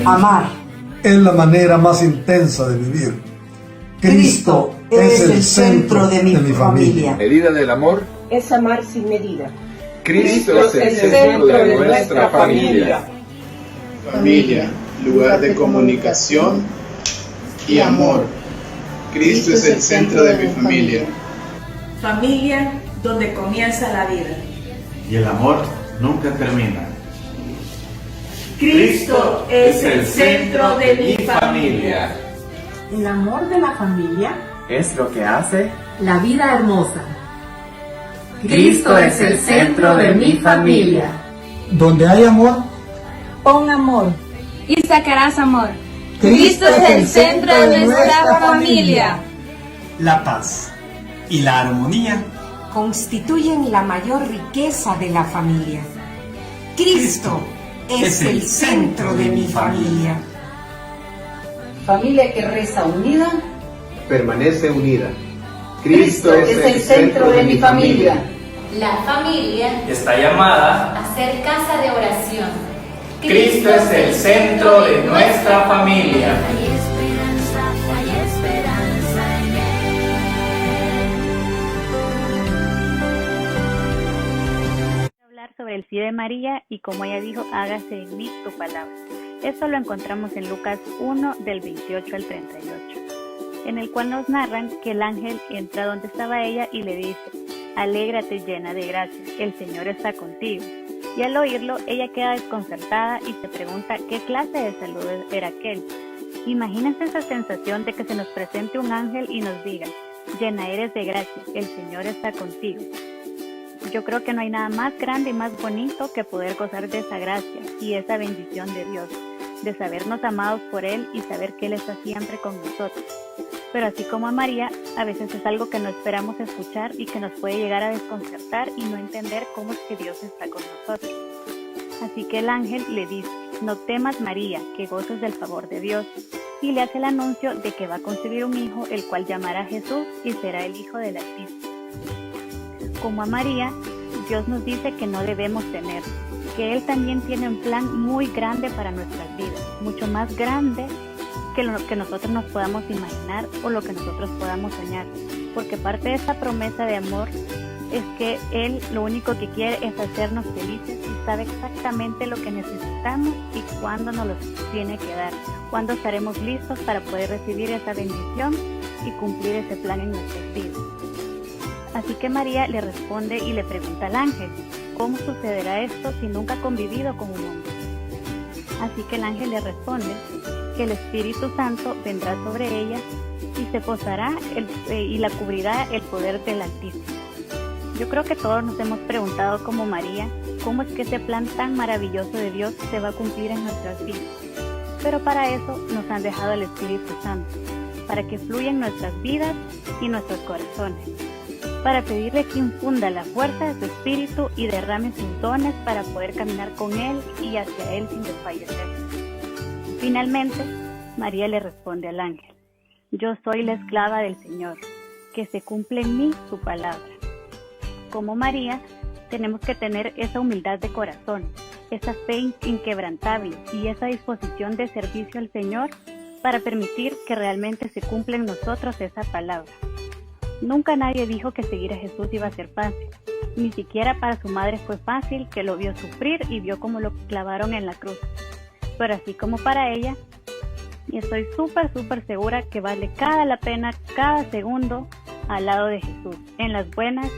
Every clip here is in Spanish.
Amar es la manera más intensa de vivir. Cristo es el centro de mi familia. Medida del amor es amar sin medida. Cristo es el centro de nuestra familia. Familia, lugar de comunicación y amor. Cristo es el centro de mi familia. Familia, donde comienza la vida. Y el amor nunca termina. Cristo es el centro de mi familia. El amor de la familia Es lo que hace la vida hermosa. Cristo es el centro de mi familia. Donde hay amor, Pon amor. Y sacarás amor. Cristo es el centro de nuestra familia. La paz y la armonía Constituyen la mayor riqueza de la familia. Cristo es el centro de mi familia. Familia que reza unida. permanece unida. Cristo es el centro de mi familia. La familia está llamada a ser casa de oración. Cristo es el centro de nuestra familia. Hay esperanza en Él. Hablar sobre el sí de María y como ella dijo, hágase en mí tu palabra. Esto lo encontramos en Lucas 1 del 28 al 38, en el cual nos narran que el ángel entra donde estaba ella y le dice: alégrate llena de gracia, el Señor está contigo. Y al oírlo, ella queda desconcertada y se pregunta qué clase de salud era aquel. Imagínense esa sensación de que se nos presente un ángel y nos diga: llena eres de gracia, el Señor está contigo. Yo creo que no hay nada más grande y más bonito que poder gozar de esa gracia y esa bendición de Dios, de sabernos amados por Él y saber que Él está siempre con nosotros. Pero así como a María, a veces es algo que no esperamos escuchar y que nos puede llegar a desconcertar y no entender cómo es que Dios está con nosotros. Así que el ángel le dice: no temas, María, que goces del favor de Dios, y le hace el anuncio de que va a concebir un hijo, el cual llamará Jesús y será el Hijo del Altísimo. Como a María, Dios nos dice que no debemos temer, que Él también tiene un plan muy grande para nuestras vidas, mucho más grande que lo que nosotros nos podamos imaginar o lo que nosotros podamos soñar, porque parte de esa promesa de amor es que Él lo único que quiere es hacernos felices y sabe exactamente lo que necesitamos y cuándo nos lo tiene que dar, cuándo estaremos listos para poder recibir esa bendición y cumplir ese plan en nuestras vidas. Así que María le responde y le pregunta al ángel: ¿cómo sucederá esto si nunca ha convivido con un hombre? Así que el ángel le responde que el Espíritu Santo vendrá sobre ella y se posará y la cubrirá el poder del Altísimo. Yo creo que todos nos hemos preguntado como María, ¿cómo es que ese plan tan maravilloso de Dios se va a cumplir en nuestras vidas? Pero para eso nos han dejado el Espíritu Santo, para que fluya en nuestras vidas y nuestros corazones, para pedirle que infunda la fuerza de su Espíritu y derrame sus dones para poder caminar con Él y hacia Él sin desfallecer. Finalmente, María le responde al ángel: yo soy la esclava del Señor, que se cumple en mí su palabra. Como María, tenemos que tener esa humildad de corazón, esa fe inquebrantable y esa disposición de servicio al Señor para permitir que realmente se cumpla en nosotros esa palabra. Nunca nadie dijo que seguir a Jesús iba a ser fácil. Ni siquiera para su madre fue fácil, que lo vio sufrir y vio cómo lo clavaron en la cruz. Pero así como para ella, y estoy súper segura que vale la pena cada segundo al lado de Jesús. En las buenas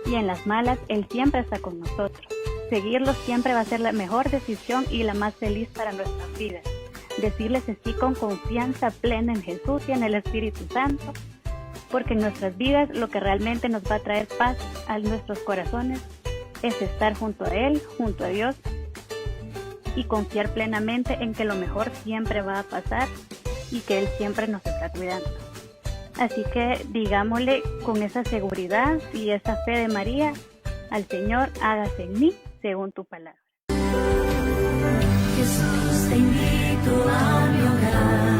y en las malas, Él siempre está con nosotros. Seguirlo siempre va a ser la mejor decisión y la más feliz para nuestras vidas. Decirles sí con confianza plena en Jesús y en el Espíritu Santo, porque en nuestras vidas lo que realmente nos va a traer paz a nuestros corazones es estar junto a Él, junto a Dios, y confiar plenamente en que lo mejor siempre va a pasar y que Él siempre nos está cuidando. Así que digámosle con esa seguridad y esa fe de María al Señor: hágase en mí según tu palabra. Jesús, te invito a mi hogar.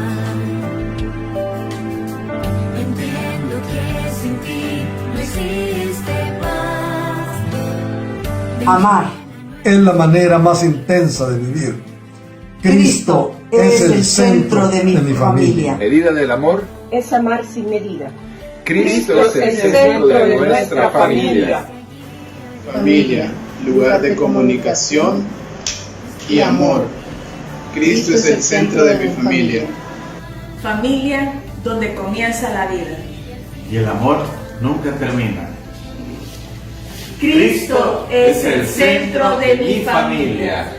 Entiendo que sin ti no existe paz. Amar es la manera más intensa de vivir. Cristo es el centro de mi familia. Medida del amor. Es amar sin medida. Cristo es el centro de nuestra familia. Familia, lugar de comunicación y amor. Cristo es el centro de mi familia. Familia donde comienza la vida. Y el amor nunca termina. Cristo es el centro de mi familia.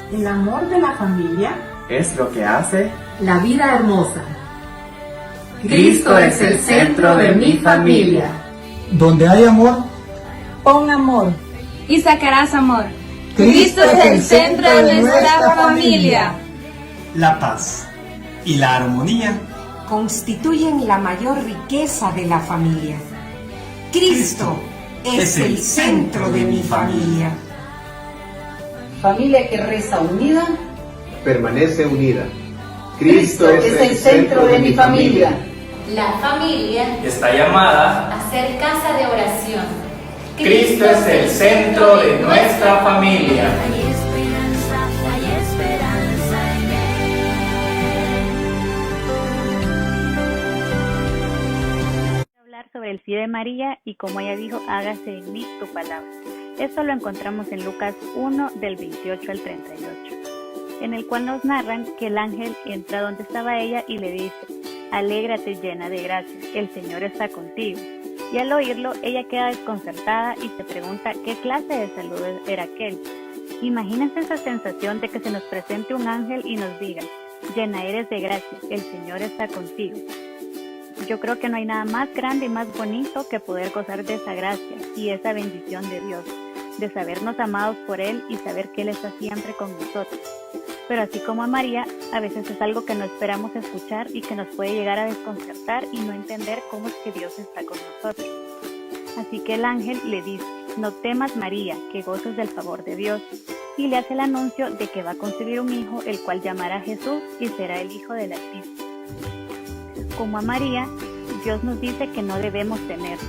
El amor de la familia Es lo que hace La vida hermosa. Cristo es el centro de mi familia. Donde hay amor, pon amor. Y sacarás amor. Cristo es el centro de nuestra familia. La paz y la armonía constituyen la mayor riqueza de la familia. Cristo es el centro de mi familia. Familia que reza unida. Permanece unida. Cristo es el centro de mi familia. La familia está llamada. a ser casa de oración. Cristo es el centro de nuestra familia. Hay esperanza en Él. Hablar sobre el sí de María y como ella dijo, hágase en mí tu palabra. Esto lo encontramos en Lucas 1 del 28 al 38, en el cual nos narran que el ángel entra donde estaba ella y le dice: alégrate llena de gracia, el Señor está contigo. Y al oírlo, ella queda desconcertada y se pregunta qué clase de saludo era aquel. Imagínense esa sensación de que se nos presente un ángel y nos diga: llena eres de gracia, el Señor está contigo. Yo creo que no hay nada más grande y más bonito que poder gozar de esa gracia y esa bendición de Dios, de sabernos amados por Él y saber que Él está siempre con nosotros. Pero así como a María, a veces es algo que no esperamos escuchar y que nos puede llegar a desconcertar y no entender cómo es que Dios está con nosotros. Así que el ángel le dice: no temas, María, que goces del favor de Dios, y le hace el anuncio de que va a concebir un hijo, el cual llamará Jesús y será el Hijo del Altísimo. Como a María, Dios nos dice que no debemos temer,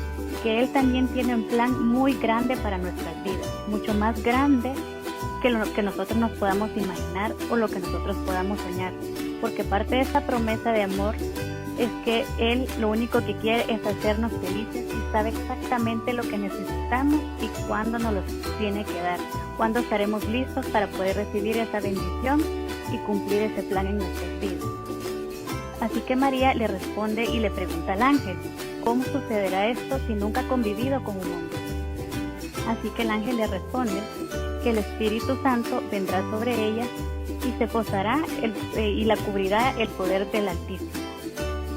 que Él también tiene un plan muy grande para nuestras vidas, mucho más grande que lo que nosotros nos podamos imaginar o lo que nosotros podamos soñar, porque parte de esta promesa de amor es que Él lo único que quiere es hacernos felices y sabe exactamente lo que necesitamos y cuándo nos lo tiene que dar, cuándo estaremos listos para poder recibir esa bendición y cumplir ese plan en nuestras vidas. Así que María le responde y le pregunta al ángel: ¿cómo sucederá esto si nunca ha convivido con un hombre? Así que el ángel le responde que el Espíritu Santo vendrá sobre ella y se posará y la cubrirá el poder del Altísimo.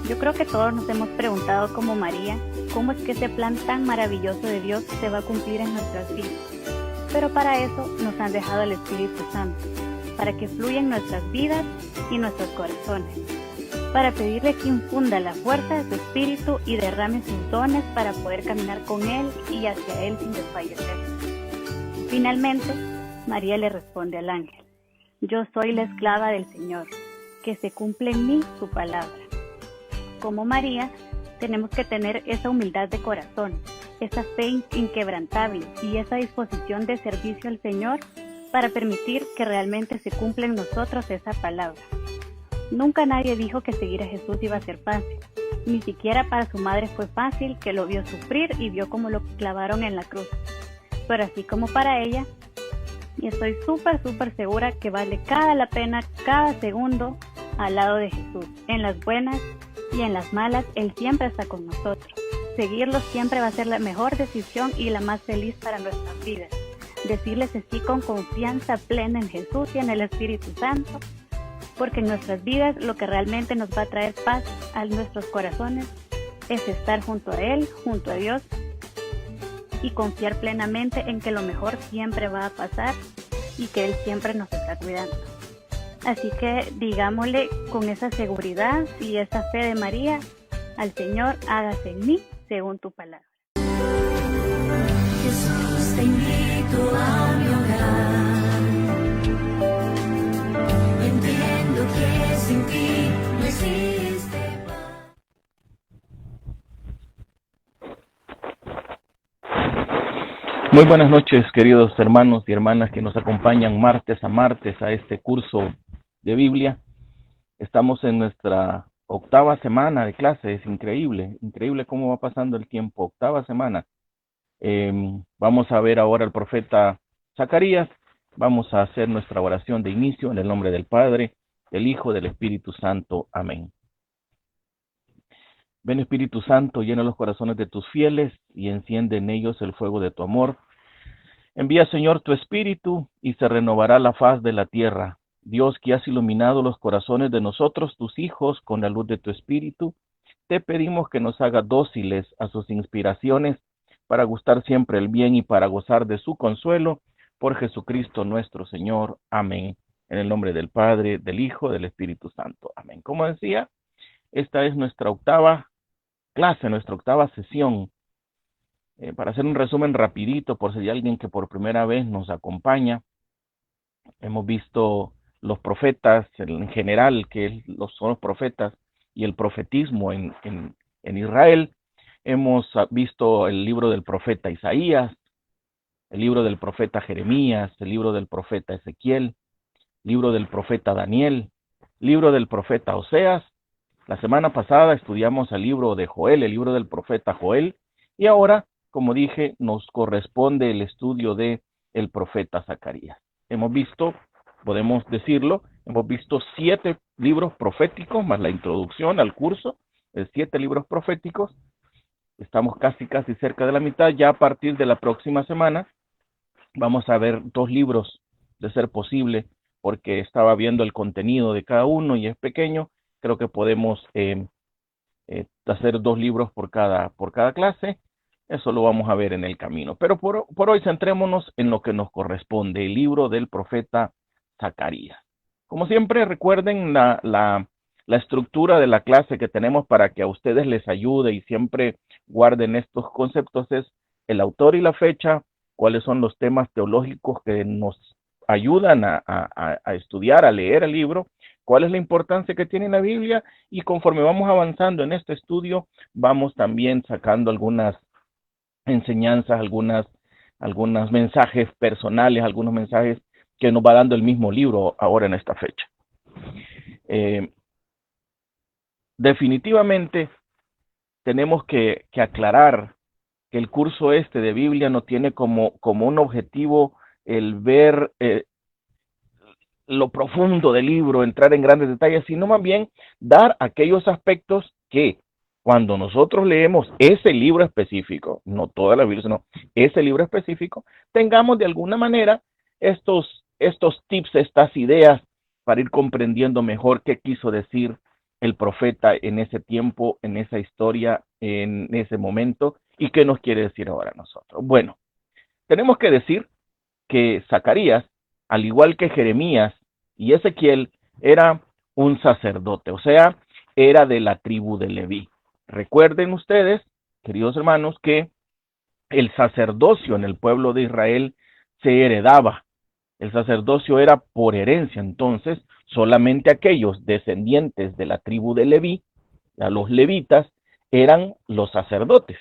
Yo creo que todos nos hemos preguntado como María, ¿cómo es que ese plan tan maravilloso de Dios se va a cumplir en nuestras vidas? Pero para eso nos han dejado el Espíritu Santo, para que fluya en nuestras vidas y nuestros corazones, para pedirle que infunda la fuerza de su Espíritu y derrame sus dones para poder caminar con Él y hacia Él sin desfallecer. Finalmente, María le responde al ángel: yo soy la esclava del Señor, que se cumple en mí su palabra. Como María, tenemos que tener esa humildad de corazón, esa fe inquebrantable y esa disposición de servicio al Señor para permitir que realmente se cumpla en nosotros esa palabra. Nunca nadie dijo que seguir a Jesús iba a ser fácil. Ni siquiera para su madre fue fácil, que lo vio sufrir y vio cómo lo clavaron en la cruz. Pero así como para ella, y estoy súper segura que vale la pena cada segundo al lado de Jesús. En las buenas y en las malas, Él siempre está con nosotros. Seguirlo siempre va a ser la mejor decisión y la más feliz para nuestras vidas. Decirles sí con confianza plena en Jesús y en el Espíritu Santo, porque en nuestras vidas lo que realmente nos va a traer paz a nuestros corazones es estar junto a Él, junto a Dios, y confiar plenamente en que lo mejor siempre va a pasar y que Él siempre nos está cuidando. Así que digámosle con esa seguridad y esa fe de María al Señor: hágase en mí según tu palabra. Jesús, te invito a mi hogar. Entiendo que sin ti no existe paz. Muy buenas noches, queridos hermanos y hermanas que nos acompañan martes a martes a este curso de Biblia. Estamos en nuestra 8ª semana de clase. Es increíble cómo va pasando el tiempo. 8ª semana. Vamos a ver ahora al profeta Zacarías. Vamos a hacer nuestra oración de inicio en el nombre del Padre, del Hijo, del Espíritu Santo. Amén. Ven, Espíritu Santo, llena los corazones de tus fieles y enciende en ellos el fuego de tu amor. Envía, Señor, tu Espíritu y se renovará la faz de la tierra. Dios, que has iluminado los corazones de nosotros, tus hijos, con la luz de tu Espíritu, te pedimos que nos haga dóciles a sus inspiraciones para gustar siempre el bien y para gozar de su consuelo, por Jesucristo nuestro Señor. Amén. En el nombre del Padre, del Hijo, del Espíritu Santo. Amén. Como decía, esta es nuestra 8ª clase, nuestra 8ª sesión. Para hacer un resumen rapidito, por si hay alguien que por primera vez nos acompaña, hemos visto los profetas en general, que son los profetas y el profetismo en Israel. Hemos visto el libro del profeta Isaías, el libro del profeta Jeremías, el libro del profeta Ezequiel, libro del profeta Daniel, libro del profeta Oseas. La semana pasada estudiamos el libro de Joel, el libro del profeta Joel, y ahora, como dije, nos corresponde el estudio de el profeta Zacarías. Hemos visto, podemos decirlo, hemos visto 7 libros proféticos, más la introducción al curso, 7 libros proféticos. Estamos casi cerca de la mitad. Ya a partir de la próxima semana vamos a ver 2 libros, de ser posible, porque estaba viendo el contenido de cada uno y es pequeño. Creo que podemos hacer 2 libros por cada clase. Eso lo vamos a ver en el camino. Pero por hoy centrémonos en lo que nos corresponde, el libro del profeta Zacarías. Como siempre, recuerden la estructura de la clase que tenemos para que a ustedes les ayude y siempre guarden estos conceptos. Es el autor y la fecha, cuáles son los temas teológicos que nos ayudan a estudiar, a leer el libro, cuál es la importancia que tiene la Biblia, y conforme vamos avanzando en este estudio, vamos también sacando algunas enseñanzas, algunos mensajes personales, algunos mensajes que nos va dando el mismo libro ahora en esta fecha. Definitivamente tenemos que aclarar que el curso de Biblia no tiene como un objetivo el ver lo profundo del libro, entrar en grandes detalles, sino más bien dar aquellos aspectos que cuando nosotros leemos ese libro específico, no toda la Biblia, sino ese libro específico, tengamos de alguna manera estos tips, estas ideas para ir comprendiendo mejor qué quiso decir el profeta en ese tiempo, en esa historia, en ese momento, y qué nos quiere decir ahora a nosotros. Bueno, tenemos que decir que Zacarías, al igual que Jeremías y Ezequiel, era un sacerdote, o sea, era de la tribu de Leví. Recuerden ustedes, queridos hermanos, que el sacerdocio en el pueblo de Israel se heredaba. El sacerdocio era por herencia, entonces solamente aquellos descendientes de la tribu de Leví, los levitas, eran los sacerdotes.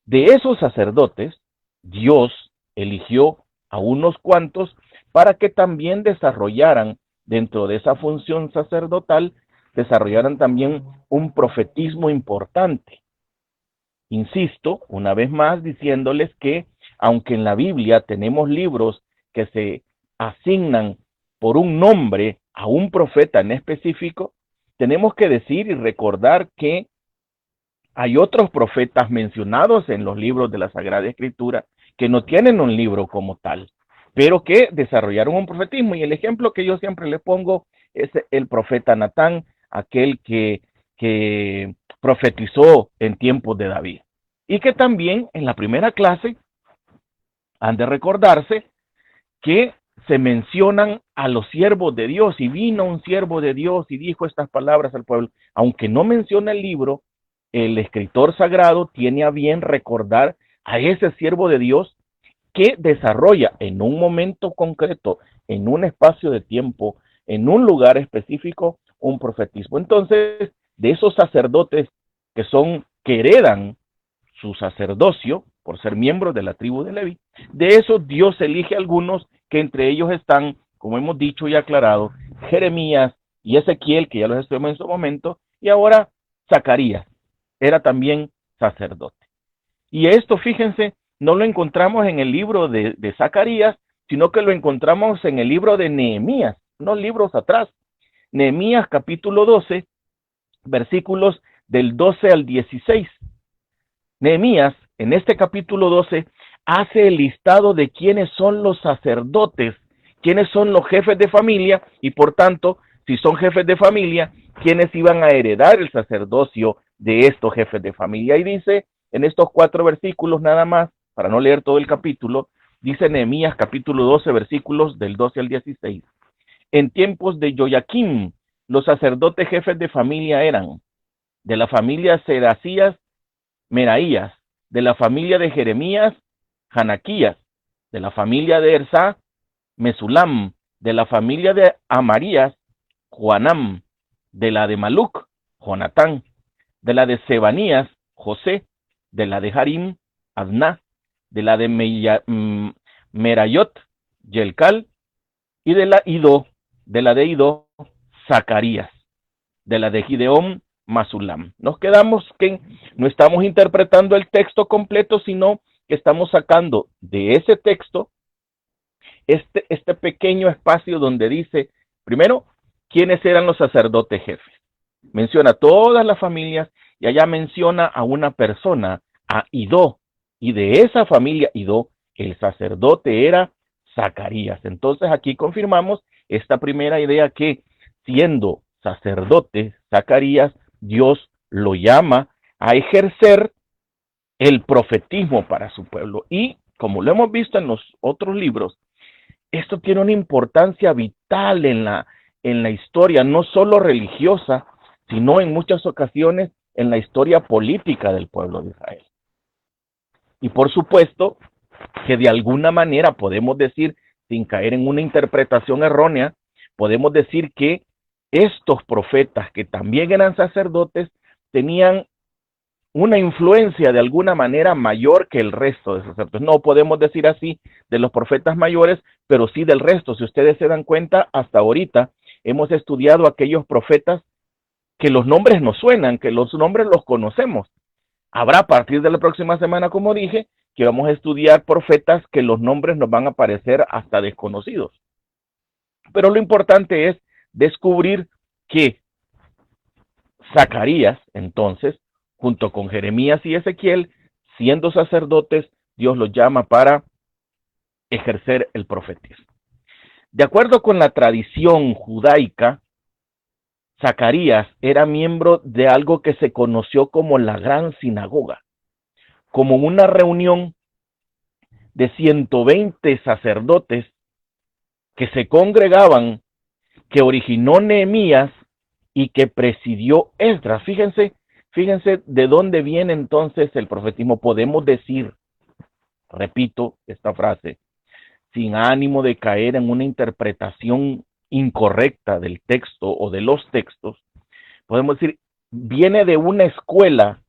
De esos sacerdotes, Dios eligió a unos cuantos para que también desarrollaran dentro de esa función sacerdotal, desarrollaran también un profetismo importante. Insisto, una vez más, diciéndoles que, aunque en la Biblia tenemos libros que se asignan por un nombre a un profeta en específico, tenemos que decir y recordar que hay otros profetas mencionados en los libros de la Sagrada Escritura que no tienen un libro como tal, pero que desarrollaron un profetismo. Y el ejemplo que yo siempre le pongo es el profeta Natán, aquel que profetizó en tiempos de David. Y que también en la primera clase han de recordarse que se mencionan a los siervos de Dios, y vino un siervo de Dios y dijo estas palabras al pueblo. Aunque no menciona el libro, el escritor sagrado tiene a bien recordar a ese siervo de Dios que desarrolla en un momento concreto, en un espacio de tiempo, en un lugar específico, un profetismo. Entonces, de esos sacerdotes que heredan su sacerdocio por ser miembros de la tribu de Leví, de esos Dios elige algunos, que entre ellos están como hemos dicho y aclarado, Jeremías y Ezequiel, que ya los estudiamos en su momento, y ahora Zacarías, era también sacerdote. Y esto, fíjense, no lo encontramos en el libro de Zacarías, sino que lo encontramos en el libro de Nehemías, unos libros atrás. Nehemías capítulo 12, versículos del 12 al 16. Nehemías, en este capítulo 12, hace el listado de quiénes son los sacerdotes, quiénes son los jefes de familia, y por tanto, si son jefes de familia, quiénes iban a heredar el sacerdocio de estos jefes de familia. Y dice, en estos 4 versículos nada más, para no leer todo el capítulo, dice Nehemías capítulo 12, versículos del 12 al 16. En tiempos de Joaquim, los sacerdotes jefes de familia eran de la familia Sedacías, Meraías, de la familia de Jeremías, Hanaquías, de la familia de Ersá, Mesulam, de la familia de Amarías, Juanam, de la de Maluc, Jonatán, de la de Sebanías, José, de la de Harim, Adná, de la de Merayot, Yelcal, y de la de Idó, Zacarías, de la de Gideón, Masulam. Nos quedamos que no estamos interpretando el texto completo, sino que estamos sacando de ese texto este pequeño espacio donde dice, primero, quiénes eran los sacerdotes jefes. Menciona todas las familias y allá menciona a una persona, a Idó, y de esa familia Idó, el sacerdote era Zacarías. Entonces aquí confirmamos esta primera idea que siendo sacerdote Zacarías, Dios lo llama a ejercer el profetismo para su pueblo. Y como lo hemos visto en los otros libros, esto tiene una importancia vital en la historia, no solo religiosa, sino en muchas ocasiones en la historia política del pueblo de Israel. Y por supuesto que de alguna manera podemos decir, sin caer en una interpretación errónea, podemos decir que estos profetas, que también eran sacerdotes, tenían una influencia de alguna manera mayor que el resto de sacerdotes. No podemos decir así de los profetas mayores, pero sí del resto. Si ustedes se dan cuenta, hasta ahorita hemos estudiado aquellos profetas que los nombres nos suenan, que los nombres los conocemos. Habrá a partir de la próxima semana, como dije, que vamos a estudiar profetas que los nombres nos van a parecer hasta desconocidos. Pero lo importante es descubrir que Zacarías, entonces, junto con Jeremías y Ezequiel, siendo sacerdotes, Dios los llama para ejercer el profetismo. De acuerdo con la tradición judaica, Zacarías era miembro de algo que se conoció como la Gran Sinagoga, como una reunión de 120 sacerdotes que se congregaban, que originó Nehemías y que presidió Esdras. Fíjense de dónde viene entonces el profetismo. Podemos decir, repito esta frase, sin ánimo de caer en una interpretación incorrecta del texto o de los textos, podemos decir, viene de una escuela,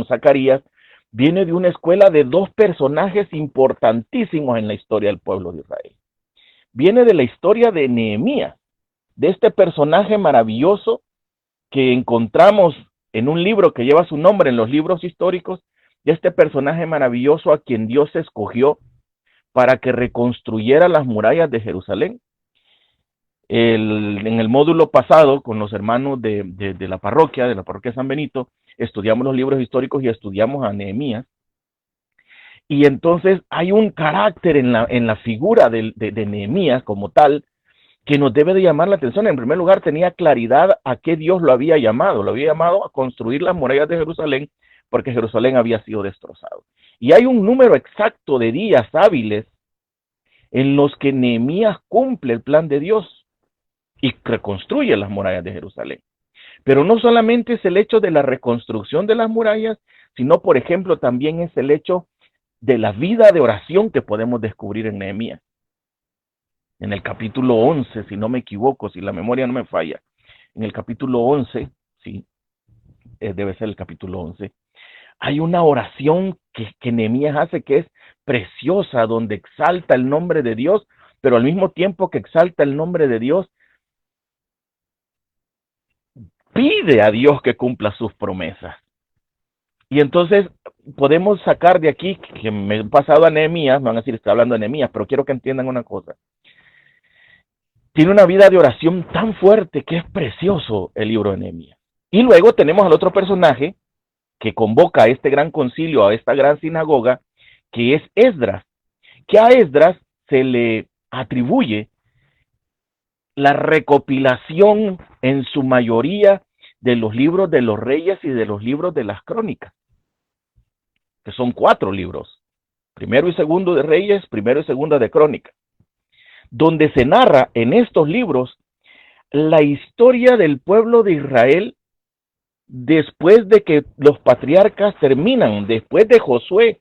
Zacarías, viene de una escuela de 2 personajes importantísimos en la historia del pueblo de Israel. Viene de la historia de Nehemías, de este personaje maravilloso que encontramos en un libro que lleva su nombre en los libros históricos, de este personaje maravilloso a quien Dios escogió para que reconstruyera las murallas de Jerusalén. En el módulo pasado, con los hermanos de la parroquia San Benito, estudiamos los libros históricos y estudiamos a Nehemías. Y entonces hay un carácter en la figura de Nehemías como tal que nos debe de llamar la atención. En primer lugar, tenía claridad a qué Dios lo había llamado. Lo había llamado a construir las murallas de Jerusalén porque Jerusalén había sido destrozado. Y hay un número exacto de días hábiles en los que Nehemías cumple el plan de Dios y reconstruye las murallas de Jerusalén. Pero no solamente es el hecho de la reconstrucción de las murallas, sino, por ejemplo, también es el hecho de la vida de oración que podemos descubrir en Nehemías. En el capítulo 11, si no me equivoco, si la memoria no me falla, en el capítulo 11, sí, debe ser el capítulo 11, hay una oración que Nehemías hace que es preciosa, donde exalta el nombre de Dios pero al mismo tiempo que exalta el nombre de Dios, pide a Dios que cumpla sus promesas. Y entonces podemos sacar de aquí, que me he pasado a Nehemías, me van a decir, estoy hablando de Nehemías, pero quiero que entiendan una cosa. Tiene una vida de oración tan fuerte que es precioso el libro de Nehemías. Y luego tenemos al otro personaje que convoca a este gran concilio, a esta gran sinagoga, que es Esdras, que a Esdras se le atribuye la recopilación en su mayoría de los libros de los reyes y de los libros de las crónicas, que son 4 libros, primero y segundo de reyes, primero y segundo de crónicas, donde se narra en estos libros la historia del pueblo de Israel después de que los patriarcas terminan, después de Josué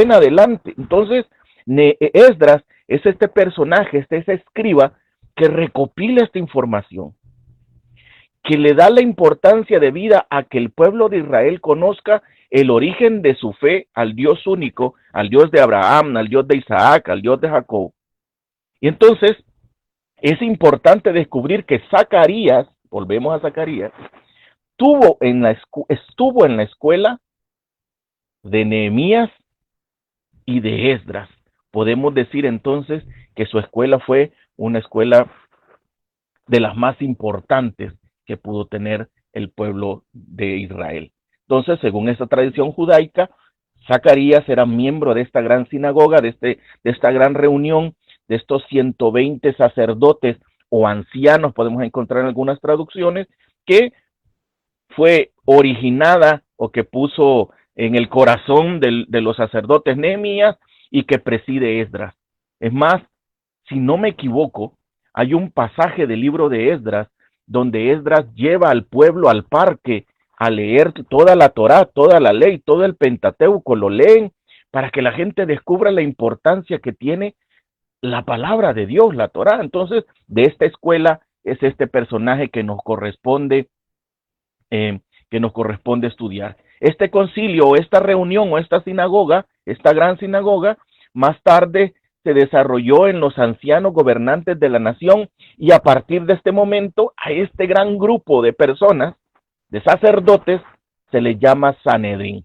en adelante. Entonces, Esdras es este personaje, ese escriba que recopila esta información, que le da la importancia de vida a que el pueblo de Israel conozca el origen de su fe al Dios único, al Dios de Abraham, al Dios de Isaac, al Dios de Jacob. Y entonces es importante descubrir que Zacarías, volvemos a Zacarías, estuvo en la escuela de Nehemías y de Esdras. Podemos decir entonces que su escuela fue una escuela de las más importantes que pudo tener el pueblo de Israel. Entonces, según esta tradición judaica, Zacarías era miembro de esta gran sinagoga, de esta gran reunión, de estos 120 sacerdotes o ancianos, podemos encontrar en algunas traducciones, que fue originada o que puso en el corazón de los sacerdotes Nehemías y que preside Esdras. Es más, si no me equivoco, hay un pasaje del libro de Esdras donde Esdras lleva al pueblo al parque a leer toda la Torá, toda la ley, todo el Pentateuco, lo leen para que la gente descubra la importancia que tiene la palabra de Dios, la Torá. Entonces, de esta escuela es este personaje que nos corresponde estudiar. Este concilio, esta reunión o esta sinagoga, esta gran sinagoga, más tarde se desarrolló en los ancianos gobernantes de la nación, y a partir de este momento a este gran grupo de personas, de sacerdotes, se les llama Sanedrín.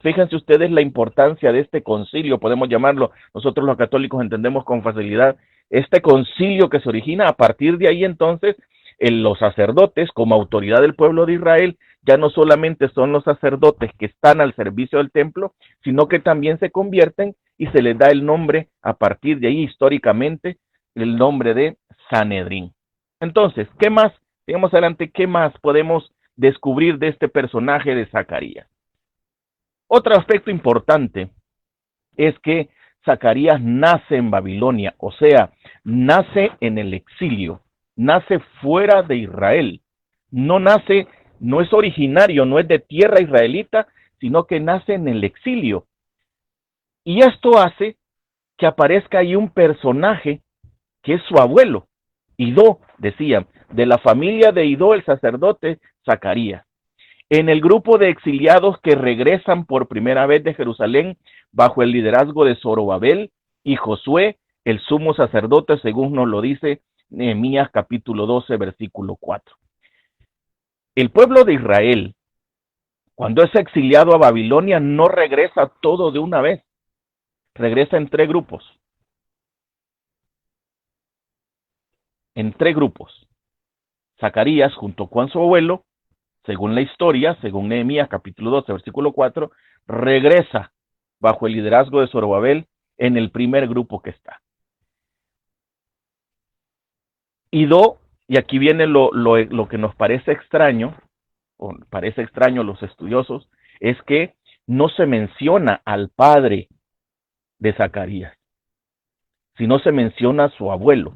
Fíjense ustedes la importancia de este concilio, podemos llamarlo, nosotros los católicos entendemos con facilidad, este concilio que se origina. A partir de ahí entonces, los sacerdotes como autoridad del pueblo de Israel ya no solamente son los sacerdotes que están al servicio del templo, sino que también se convierten y se les da el nombre, a partir de ahí históricamente, el nombre de Sanedrín. Entonces, ¿qué más? Sigamos adelante, ¿qué más podemos descubrir de este personaje de Zacarías? Otro aspecto importante es que Zacarías nace en Babilonia, o sea, nace en el exilio, nace fuera de Israel, no es originario, no es de tierra israelita, sino que nace en el exilio. Y esto hace que aparezca ahí un personaje que es su abuelo, Idó, decían, de la familia de Idó, el sacerdote Zacarías. En el grupo de exiliados que regresan por primera vez de Jerusalén bajo el liderazgo de Zorobabel y Josué, el sumo sacerdote, según nos lo dice Nehemías capítulo 12, versículo 4. El pueblo de Israel, cuando es exiliado a Babilonia, no regresa todo de una vez, regresa en 3 grupos. En 3 grupos. Zacarías, junto con su abuelo, según la historia, según Nehemías capítulo 12, versículo 4, regresa bajo el liderazgo de Zorobabel en el primer grupo que está. Idó, y aquí viene lo que nos parece extraño, o parece extraño a los estudiosos, es que no se menciona al padre de Zacarías, sino se menciona a su abuelo.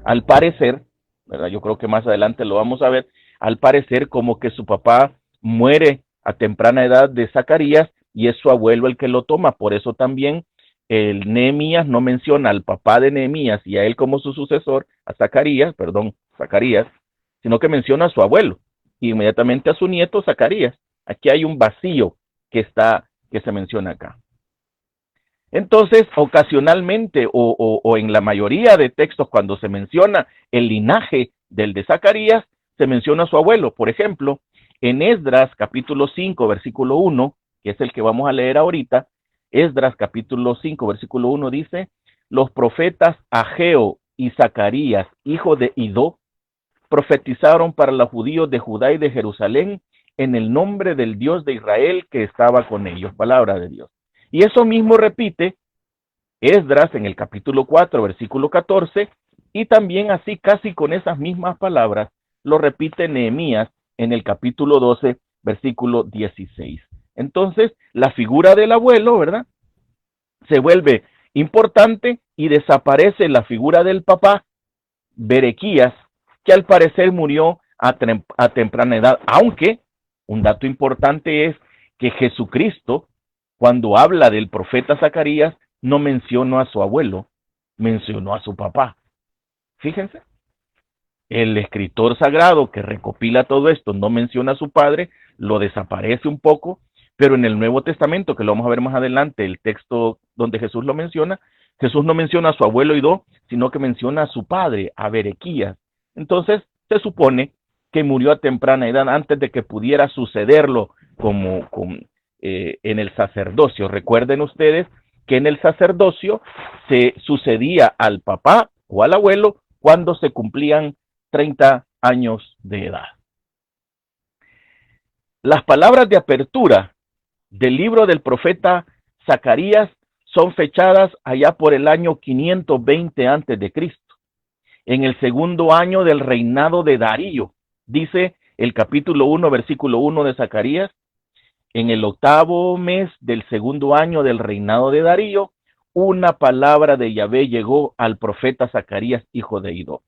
Al parecer, ¿verdad? Yo creo que más adelante lo vamos a ver, al parecer como que su papá muere a temprana edad de Zacarías y es su abuelo el que lo toma. Por eso también el Nehemías no menciona al papá de Nehemías y a él como su sucesor, a Zacarías, sino que menciona a su abuelo y inmediatamente a su nieto Zacarías. Aquí hay un vacío que se menciona acá. Entonces, ocasionalmente o en la mayoría de textos, cuando se menciona el linaje del de Zacarías, se menciona a su abuelo. Por ejemplo, en Esdras capítulo 5, versículo 1, que es el que vamos a leer ahorita, Esdras capítulo 5, versículo 1 dice: los profetas Ageo y Zacarías, hijo de Idó, profetizaron para los judíos de Judá y de Jerusalén en el nombre del Dios de Israel que estaba con ellos. Palabra de Dios. Y eso mismo repite Esdras en el capítulo 4, versículo 14, y también así casi con esas mismas palabras lo repite Nehemías en el capítulo 12, versículo 16. Entonces, la figura del abuelo, ¿verdad?, se vuelve importante y desaparece la figura del papá, Berequías, que al parecer murió a temprana edad, aunque un dato importante es que Jesucristo, cuando habla del profeta Zacarías, no mencionó a su abuelo, mencionó a su papá. Fíjense, el escritor sagrado que recopila todo esto no menciona a su padre, lo desaparece un poco, pero en el Nuevo Testamento, que lo vamos a ver más adelante, el texto donde Jesús lo menciona, Jesús no menciona a su abuelo Idó, sino que menciona a su padre, a Berequías. Entonces, se supone que murió a temprana edad antes de que pudiera sucederlo en el sacerdocio. Recuerden ustedes que en el sacerdocio se sucedía al papá o al abuelo cuando se cumplían 30 años de edad. Las palabras de apertura del libro del profeta Zacarías son fechadas allá por el año 520 antes de Cristo, en el segundo año del reinado de Darío. Dice el capítulo 1, versículo 1 de Zacarías: en el 8º mes del segundo año del reinado de Darío, una palabra de Yahvé llegó al profeta Zacarías, hijo de Idó.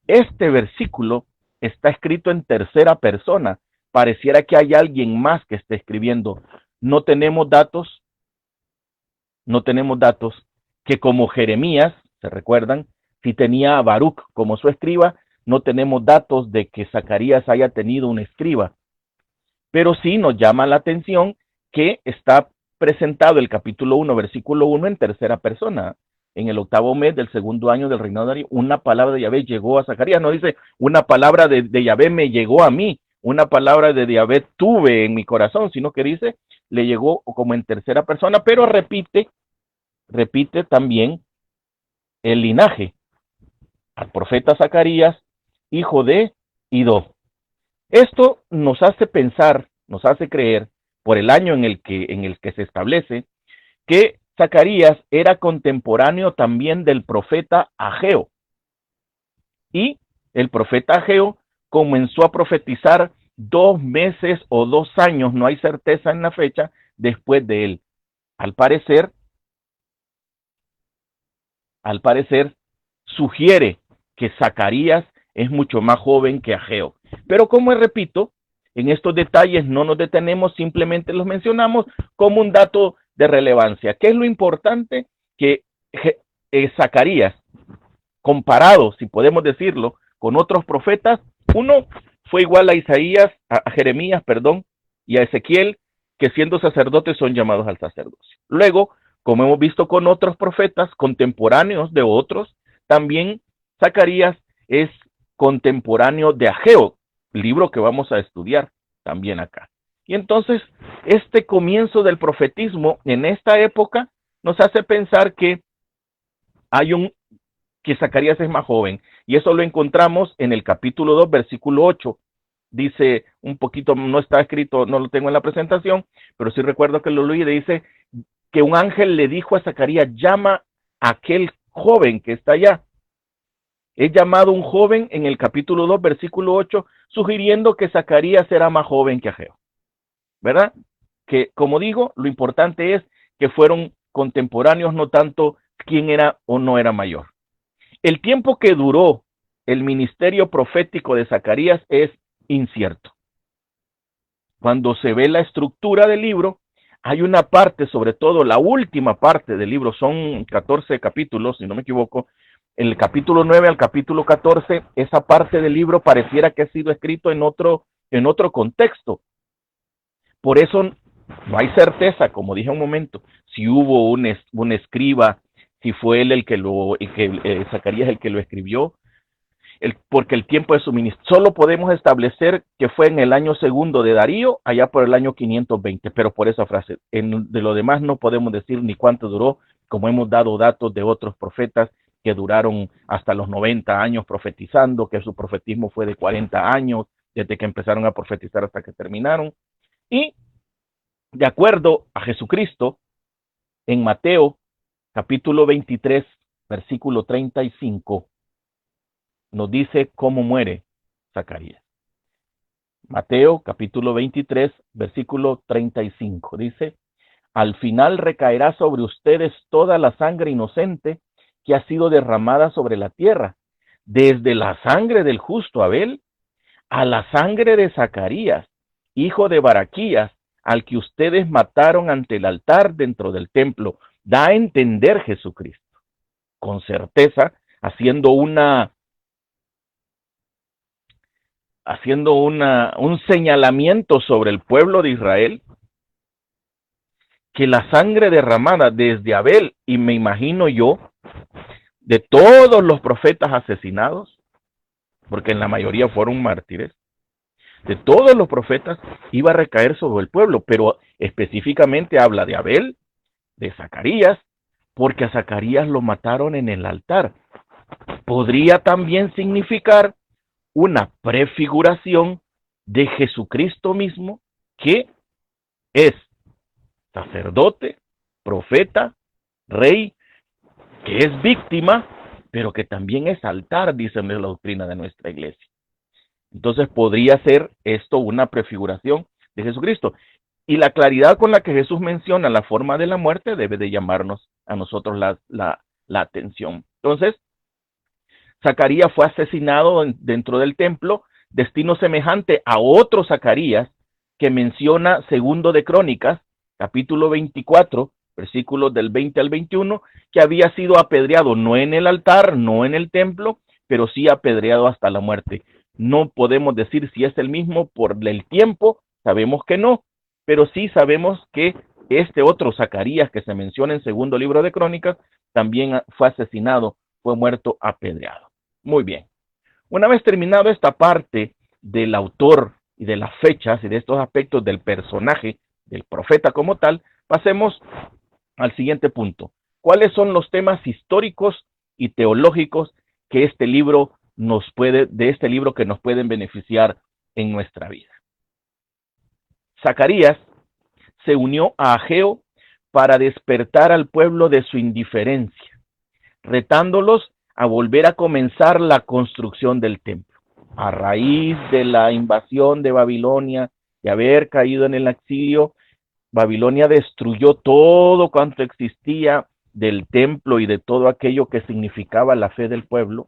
Este versículo está escrito en tercera persona. Pareciera que hay alguien más que esté escribiendo. No tenemos datos que como Jeremías, ¿se recuerdan? Si tenía a Baruch como su escriba, no tenemos datos de que Zacarías haya tenido un escriba. Pero sí nos llama la atención que está presentado el capítulo 1, versículo 1 en tercera persona. En el 8º mes del segundo año del reinado de Darío, una palabra de Yahvé llegó a Zacarías. No dice, una palabra de Yahvé me llegó a mí, una palabra de Yahvé tuve en mi corazón, sino que dice, le llegó como en tercera persona, pero repite también el linaje al profeta Zacarías, hijo de Idó. Esto nos hace pensar, nos hace creer, por el año en el que se establece, que Zacarías era contemporáneo también del profeta Ageo. Y el profeta Ageo comenzó a profetizar 2 meses o 2 años, no hay certeza en la fecha, después de él. Al parecer, sugiere que Zacarías es mucho más joven que Ageo. Pero como repito, en estos detalles no nos detenemos, simplemente los mencionamos como un dato de relevancia. ¿Qué es lo importante? Que Zacarías, comparado, si podemos decirlo, con otros profetas, uno fue igual a Isaías, a Jeremías, y a Ezequiel, que siendo sacerdotes son llamados al sacerdocio. Luego, como hemos visto con otros profetas contemporáneos de otros, también Zacarías es contemporáneo de Ageo, libro que vamos a estudiar también acá. Y entonces, este comienzo del profetismo en esta época nos hace pensar que que Zacarías es más joven, y eso lo encontramos en el capítulo 2, versículo 8. Dice un poquito, no está escrito, no lo tengo en la presentación, pero sí recuerdo que lo leí, dice que un ángel le dijo a Zacarías, llama a aquel joven que está allá. Es llamado un joven en el capítulo 2, versículo 8, sugiriendo que Zacarías era más joven que Ageo, ¿verdad? Que, como digo, lo importante es que fueron contemporáneos, no tanto quién era o no era mayor. El tiempo que duró el ministerio profético de Zacarías es incierto. Cuando se ve la estructura del libro, hay una parte, sobre todo la última parte del libro, son 14 capítulos, si no me equivoco, el capítulo 9 al capítulo 14, esa parte del libro pareciera que ha sido escrito en otro contexto. Por eso No hay certeza, como dije un momento, si hubo un escriba, si fue él Zacarías el que lo escribió, porque el tiempo de su ministerio, solo podemos establecer que fue en el año segundo de Darío, allá por el año 520, pero por esa frase. De lo demás no podemos decir ni cuánto duró, como hemos dado datos de otros profetas que duraron hasta los 90 años profetizando, que su profetismo fue de 40 años, desde que empezaron a profetizar hasta que terminaron. Y de acuerdo a Jesucristo, en Mateo capítulo 23, versículo 35, nos dice cómo muere Zacarías. Mateo capítulo 23, versículo 35, dice: al final recaerá sobre ustedes toda la sangre inocente que ha sido derramada sobre la tierra, desde la sangre del justo Abel a la sangre de Zacarías, hijo de Baraquías, al que ustedes mataron ante el altar dentro del templo. Da a entender Jesucristo, con certeza, haciendo un señalamiento sobre el pueblo de Israel, que la sangre derramada desde Abel, y me imagino yo, de todos los profetas asesinados, porque en la mayoría fueron mártires, de todos los profetas iba a recaer sobre el pueblo, pero específicamente habla de Abel, de Zacarías, porque a Zacarías lo mataron en el altar. Podría también significar una prefiguración de Jesucristo mismo, que es sacerdote, profeta, rey, que es víctima, pero que también es altar, dice la doctrina de nuestra iglesia. Entonces podría ser esto una prefiguración de Jesucristo. Y la claridad con la que Jesús menciona la forma de la muerte debe de llamarnos a nosotros la atención. Entonces, Zacarías fue asesinado dentro del templo, destino semejante a otro Zacarías que menciona segundo de Crónicas, capítulo 24, versículos del 20 al 21, que había sido apedreado no en el altar, no en el templo, pero sí apedreado hasta la muerte. No podemos decir si es el mismo por el tiempo, sabemos que no, pero sí sabemos que este otro Zacarías que se menciona en segundo libro de Crónicas también fue asesinado, fue muerto apedreado. Muy bien. Una vez terminado esta parte del autor y de las fechas y de estos aspectos del personaje, del profeta como tal, pasemos al siguiente punto. ¿Cuáles son los temas históricos y teológicos que este libro que nos pueden beneficiar en nuestra vida? Zacarías se unió a Ageo para despertar al pueblo de su indiferencia, retándolos a volver a comenzar la construcción del templo. A raíz de la invasión de Babilonia, de haber caído en el exilio, Babilonia destruyó todo cuanto existía del templo y de todo aquello que significaba la fe del pueblo.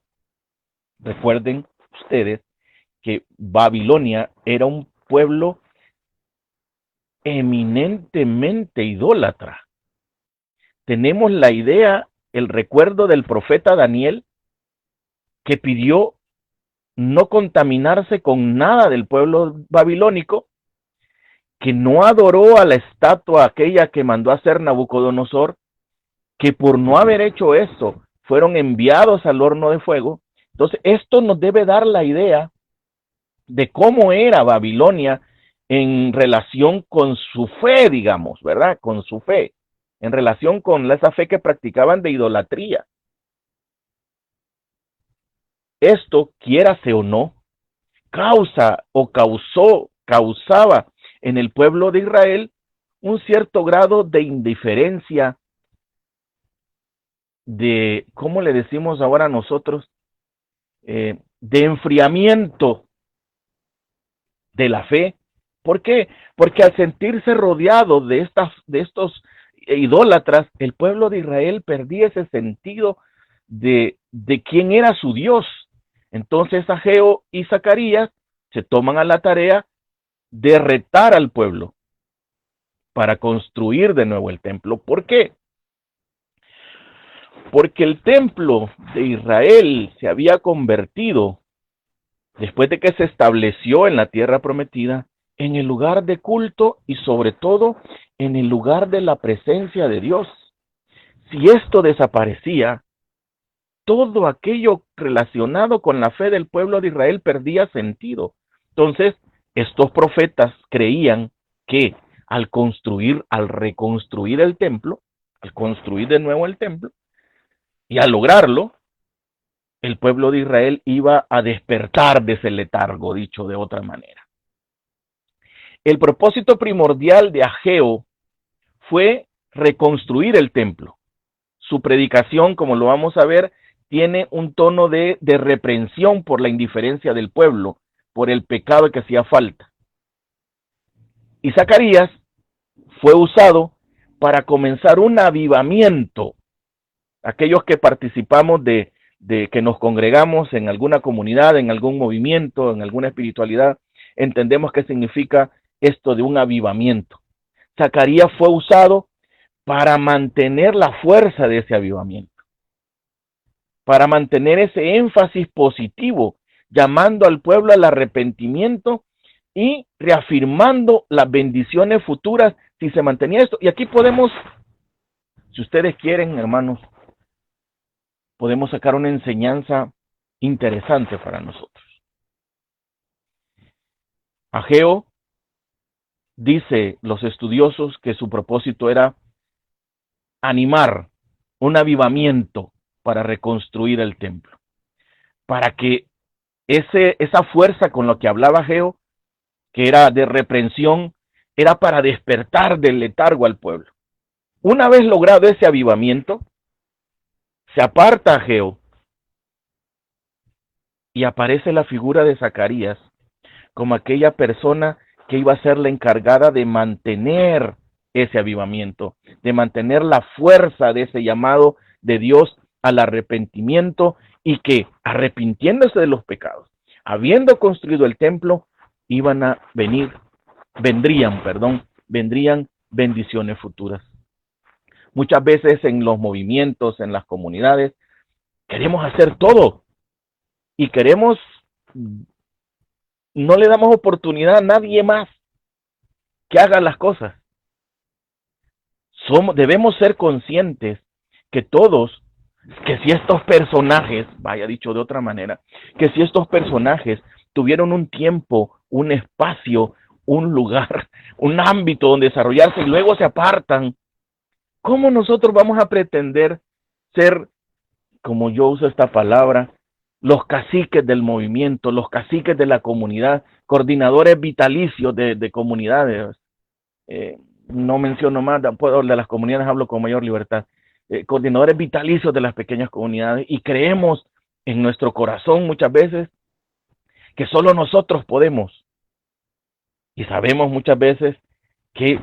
Recuerden ustedes que Babilonia era un pueblo eminentemente idólatra. Tenemos la idea, el recuerdo del profeta Daniel, que pidió no contaminarse con nada del pueblo babilónico, que no adoró a la estatua aquella que mandó a hacer Nabucodonosor, que por no haber hecho eso fueron enviados al horno de fuego. Entonces esto nos debe dar la idea de cómo era Babilonia en relación con su fe, digamos, ¿verdad? Con su fe, en relación con esa fe que practicaban de idolatría. Esto, quiérase o no, causaba en el pueblo de Israel un cierto grado de indiferencia, de, ¿cómo le decimos ahora nosotros? De enfriamiento de la fe. ¿Por qué? Porque al sentirse rodeado de estos idólatras, el pueblo de Israel perdía ese sentido de quién era su Dios. Entonces Ageo y Zacarías se toman a la tarea de retar al pueblo para construir de nuevo el templo. ¿Por qué? Porque el templo de Israel se había convertido, después de que se estableció en la tierra prometida, en el lugar de culto y sobre todo en el lugar de la presencia de Dios. Si esto desaparecía, todo aquello relacionado con la fe del pueblo de Israel perdía sentido. Entonces, estos profetas creían que al reconstruir el templo, al construir de nuevo el templo, y al lograrlo, el pueblo de Israel iba a despertar de ese letargo, dicho de otra manera. El propósito primordial de Ageo fue reconstruir el templo. Su predicación, como lo vamos a ver, tiene un tono de reprensión por la indiferencia del pueblo, por el pecado que hacía falta. Y Zacarías fue usado para comenzar un avivamiento. Aquellos que participamos de que nos congregamos en alguna comunidad, en algún movimiento, en alguna espiritualidad, entendemos qué significa esto de un avivamiento. Zacarías fue usado para mantener la fuerza de ese avivamiento, para mantener ese énfasis positivo, llamando al pueblo al arrepentimiento y reafirmando las bendiciones futuras si se mantenía esto. Y aquí podemos, si ustedes quieren, hermanos, podemos sacar una enseñanza interesante para nosotros. Ageo, dice los estudiosos, que su propósito era animar un avivamiento para reconstruir el templo, para que esa fuerza con la que hablaba Ageo, que era de reprensión, era para despertar del letargo al pueblo. Una vez logrado ese avivamiento, se aparta Ageo y aparece la figura de Zacarías como aquella persona que iba a ser la encargada de mantener ese avivamiento, de mantener la fuerza de ese llamado de Dios al arrepentimiento, y que, arrepintiéndose de los pecados, habiendo construido el templo, vendrían bendiciones futuras. Muchas veces en los movimientos, en las comunidades, queremos hacer todo y no le damos oportunidad a nadie más que haga las cosas. Debemos ser conscientes que si estos personajes, dicho de otra manera, que si estos personajes tuvieron un tiempo, un espacio, un lugar, un ámbito donde desarrollarse y luego se apartan, ¿cómo nosotros vamos a pretender ser, como yo uso esta palabra, los caciques del movimiento, los caciques de la comunidad, coordinadores vitalicios de comunidades? No menciono más, de las comunidades hablo con mayor libertad. Coordinadores vitalicios de las pequeñas comunidades, y creemos en nuestro corazón muchas veces que solo nosotros podemos, y sabemos muchas veces que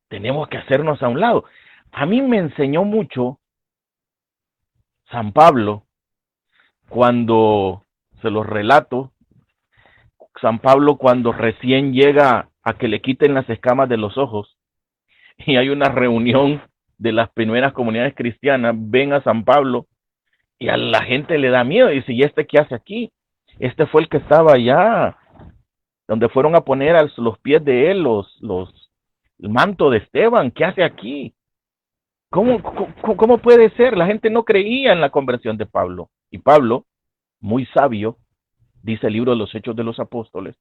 tenemos que hacernos a un lado. A mí me enseñó mucho San Pablo, cuando se los relato, San Pablo cuando recién llega a que le quiten las escamas de los ojos, y hay una reunión de las primeras comunidades cristianas, ven a San Pablo y a la gente le da miedo, y dice, ¿y este qué hace aquí? Este fue el que estaba allá, donde fueron a poner a los pies de él el manto de Esteban. ¿Qué hace aquí? ¿Cómo puede ser? La gente no creía en la conversión de Pablo. Y Pablo, muy sabio, dice el libro de los Hechos de los Apóstoles,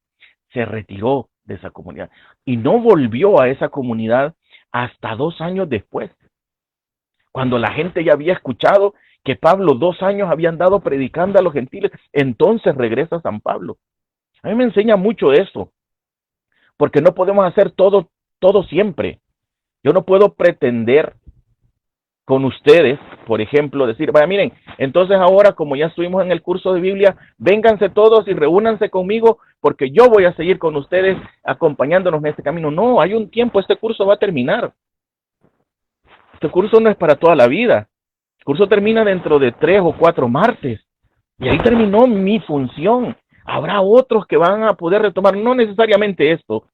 se retiró de esa comunidad y no volvió a esa comunidad hasta 2 años después, cuando la gente ya había escuchado que Pablo 2 años había andado predicando a los gentiles. Entonces regresa San Pablo. A mí me enseña mucho eso, porque no podemos hacer todo siempre. Yo no puedo pretender con ustedes, por ejemplo, decir, miren, entonces ahora, como ya estuvimos en el curso de Biblia, vénganse todos y reúnanse conmigo, porque yo voy a seguir con ustedes acompañándonos en este camino. No, hay un tiempo, este curso va a terminar. Este curso no es para toda la vida. El curso termina dentro de 3 o 4 martes, y ahí terminó mi función. Habrá otros que van a poder retomar, no necesariamente esto,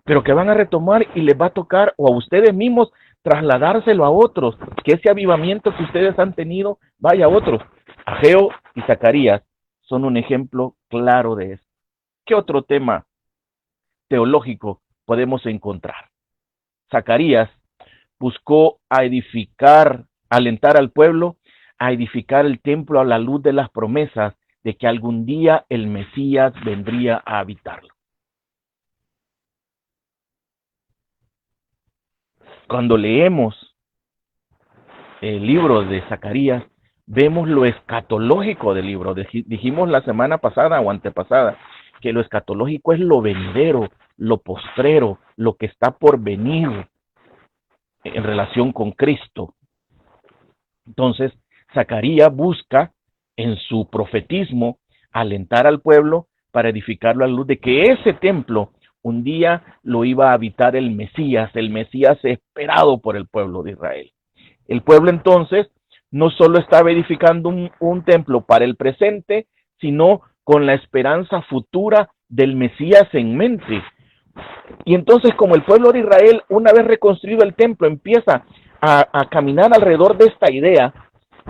pero que van a retomar, y les va a tocar, o a ustedes mismos, trasladárselo a otros, que ese avivamiento que ustedes han tenido vaya a otros. Ageo y Zacarías son un ejemplo claro de esto. ¿Qué otro tema teológico podemos encontrar. Zacarías buscó alentar al pueblo a edificar el templo a la luz de las promesas de que algún día el Mesías vendría a habitarlo. Cuando leemos el libro de Zacarías, vemos lo escatológico del libro. Dijimos la semana pasada o antepasada que lo escatológico es lo venidero, lo postrero, lo que está por venir en relación con Cristo. Entonces, Zacarías busca en su profetismo alentar al pueblo para edificarlo a la luz de que ese templo un día lo iba a habitar el Mesías esperado por el pueblo de Israel. El pueblo entonces no solo estaba edificando un templo para el presente, sino con la esperanza futura del Mesías en mente. Y entonces, como el pueblo de Israel, una vez reconstruido el templo, empieza a caminar alrededor de esta idea,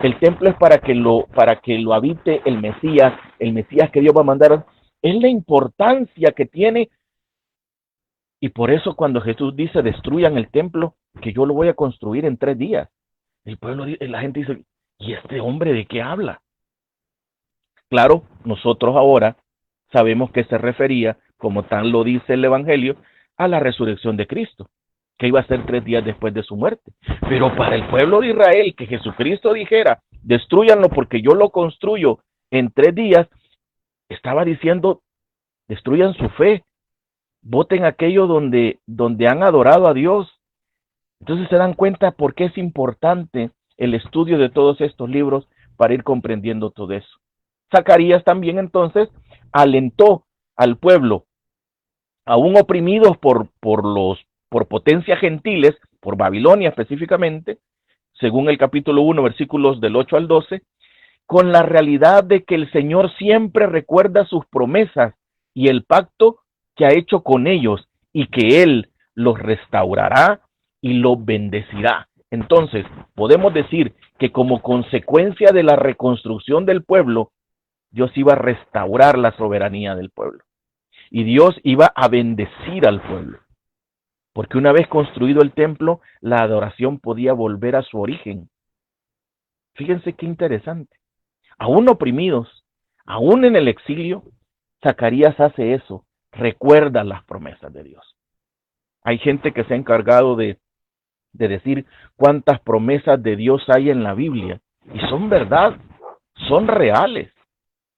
el templo es para que lo habite el Mesías que Dios va a mandar, es la importancia que tiene. Y por eso cuando Jesús dice, destruyan el templo, que yo lo voy a construir en 3 días, la gente dice, ¿y este hombre de qué habla? Claro, nosotros ahora sabemos que se refería, como tal lo dice el Evangelio, a la resurrección de Cristo, que iba a ser 3 días después de su muerte. Pero para el pueblo de Israel, que Jesucristo dijera, destruyanlo porque yo lo construyo en 3 días, estaba diciendo, destruyan su fe, voten aquello donde han adorado a Dios. Entonces se dan cuenta por qué es importante el estudio de todos estos libros para ir comprendiendo todo eso. Zacarías también entonces alentó al pueblo, aún oprimidos por potencias gentiles, por Babilonia específicamente, según el capítulo 1, versículos del 8 al 12, con la realidad de que el Señor siempre recuerda sus promesas y el pacto que ha hecho con ellos y que Él los restaurará y los bendecirá. Entonces, podemos decir que como consecuencia de la reconstrucción del pueblo, Dios iba a restaurar la soberanía del pueblo. Y Dios iba a bendecir al pueblo. Porque una vez construido el templo, la adoración podía volver a su origen. Fíjense qué interesante. Aún oprimidos, aún en el exilio, Zacarías hace eso. Recuerda las promesas de Dios. Hay gente que se ha encargado de decir cuántas promesas de Dios hay en la Biblia. Y son verdad, son reales.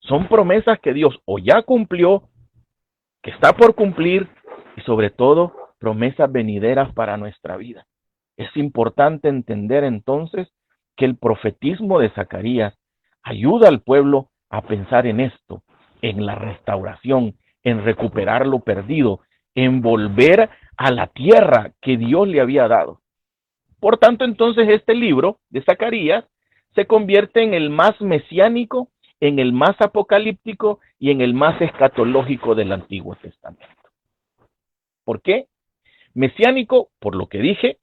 Son promesas que Dios o ya cumplió, que está por cumplir, y sobre todo promesas venideras para nuestra vida. Es importante entender entonces que el profetismo de Zacarías ayuda al pueblo a pensar en esto, en la restauración, en recuperar lo perdido, en volver a la tierra que Dios le había dado. Por tanto, entonces, este libro de Zacarías se convierte en el más mesiánico, en el más apocalíptico y en el más escatológico del Antiguo Testamento. ¿Por qué? Mesiánico, por lo que dije,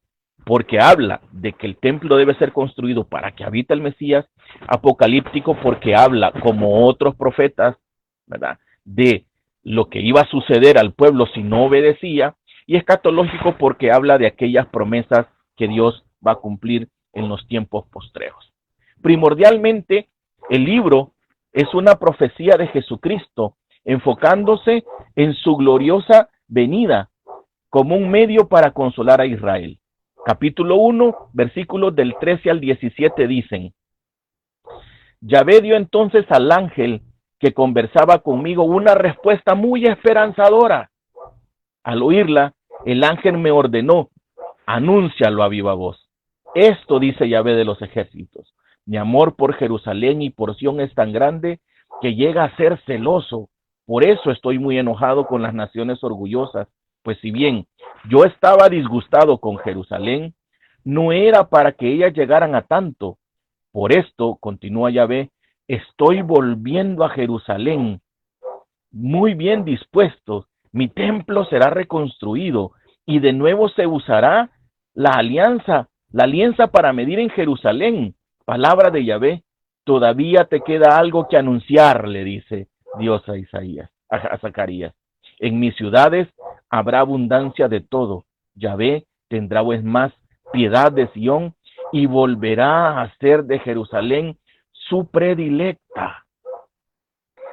porque habla de que el templo debe ser construido para que habite el Mesías. Apocalíptico, porque habla, como otros profetas, ¿verdad?, de lo que iba a suceder al pueblo si no obedecía. Y escatológico, porque habla de aquellas promesas que Dios va a cumplir en los tiempos postreros. Primordialmente, el libro es una profecía de Jesucristo, enfocándose en su gloriosa venida como un medio para consolar a Israel. Capítulo 1, versículos del 13 al 17 dicen: Yahvé dio entonces al ángel que conversaba conmigo una respuesta muy esperanzadora. Al oírla, el ángel me ordenó: anúncialo a viva voz. Esto dice Yahvé de los ejércitos: mi amor por Jerusalén y por Sión es tan grande que llega a ser celoso. Por eso estoy muy enojado con las naciones orgullosas. Pues si bien yo estaba disgustado con Jerusalén, no era para que ellas llegaran a tanto. Por esto, continúa Yahvé, estoy volviendo a Jerusalén muy bien dispuesto. Mi templo será reconstruido y de nuevo se usará la alianza para medir en Jerusalén. Palabra de Yahvé, todavía te queda algo que anunciar, le dice Dios a Zacarías. En mis ciudades habrá abundancia de todo. Yahvé tendrá pues más piedad de Sión y volverá a hacer de Jerusalén su predilecta.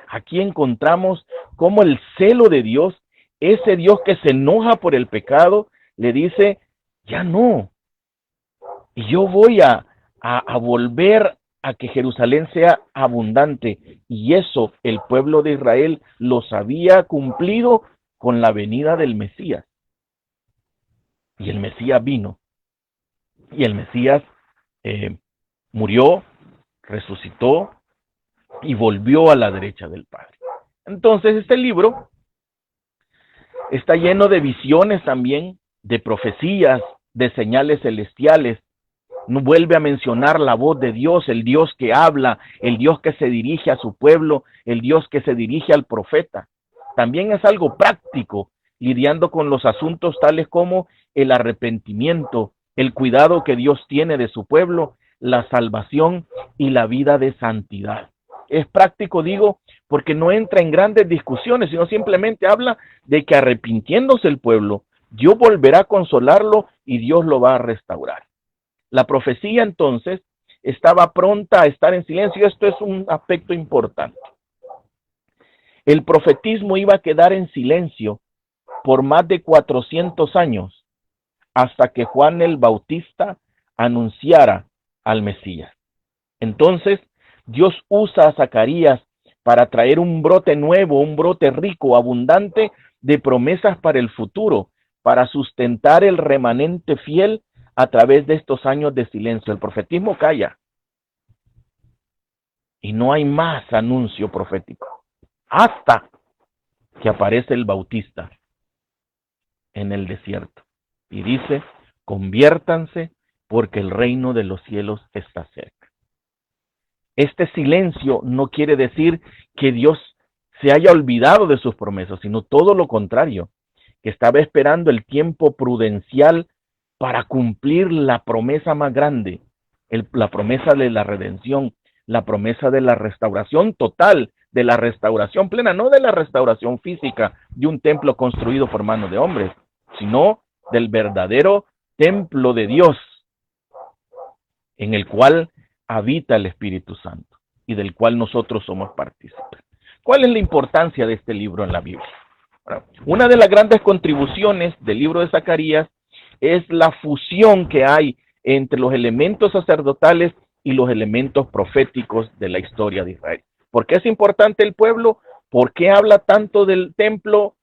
Aquí encontramos cómo el celo de Dios, ese Dios que se enoja por el pecado, le dice, ya no. Y yo voy a volver a que Jerusalén sea abundante. Y eso el pueblo de Israel los había cumplido con la venida del Mesías. Y el Mesías vino. Y el Mesías murió, resucitó y volvió a la derecha del Padre. Entonces este libro está lleno de visiones también, de profecías, de señales celestiales. No vuelve a mencionar la voz de Dios, el Dios que habla, el Dios que se dirige a su pueblo, el Dios que se dirige al profeta. También es algo práctico, lidiando con los asuntos tales como el arrepentimiento, el cuidado que Dios tiene de su pueblo, la salvación y la vida de santidad. Es práctico, digo, porque no entra en grandes discusiones, sino simplemente habla de que arrepintiéndose el pueblo, Dios volverá a consolarlo y Dios lo va a restaurar. La profecía entonces estaba pronta a estar en silencio. Esto es un aspecto importante. El profetismo iba a quedar en silencio por más de 400 años hasta que Juan el Bautista anunciara al Mesías. Entonces, Dios usa a Zacarías para traer un brote nuevo, un brote rico, abundante de promesas para el futuro, para sustentar el remanente fiel a través de estos años de silencio. El profetismo calla y no hay más anuncio profético hasta que aparece el Bautista en el desierto y dice, conviértanse porque el reino de los cielos está cerca. Este silencio no quiere decir que Dios se haya olvidado de sus promesas, sino todo lo contrario, que estaba esperando el tiempo prudencial para cumplir la promesa más grande, la promesa de la redención, la promesa de la restauración total, de la restauración plena, no de la restauración física de un templo construido por manos de hombres, sino del verdadero templo de Dios, en el cual habita el Espíritu Santo y del cual nosotros somos partícipes. ¿Cuál es la importancia de este libro en la Biblia? Bueno, una de las grandes contribuciones del libro de Zacarías es la fusión que hay entre los elementos sacerdotales y los elementos proféticos de la historia de Israel. ¿Por qué es importante el pueblo? ¿Por qué habla tanto del templo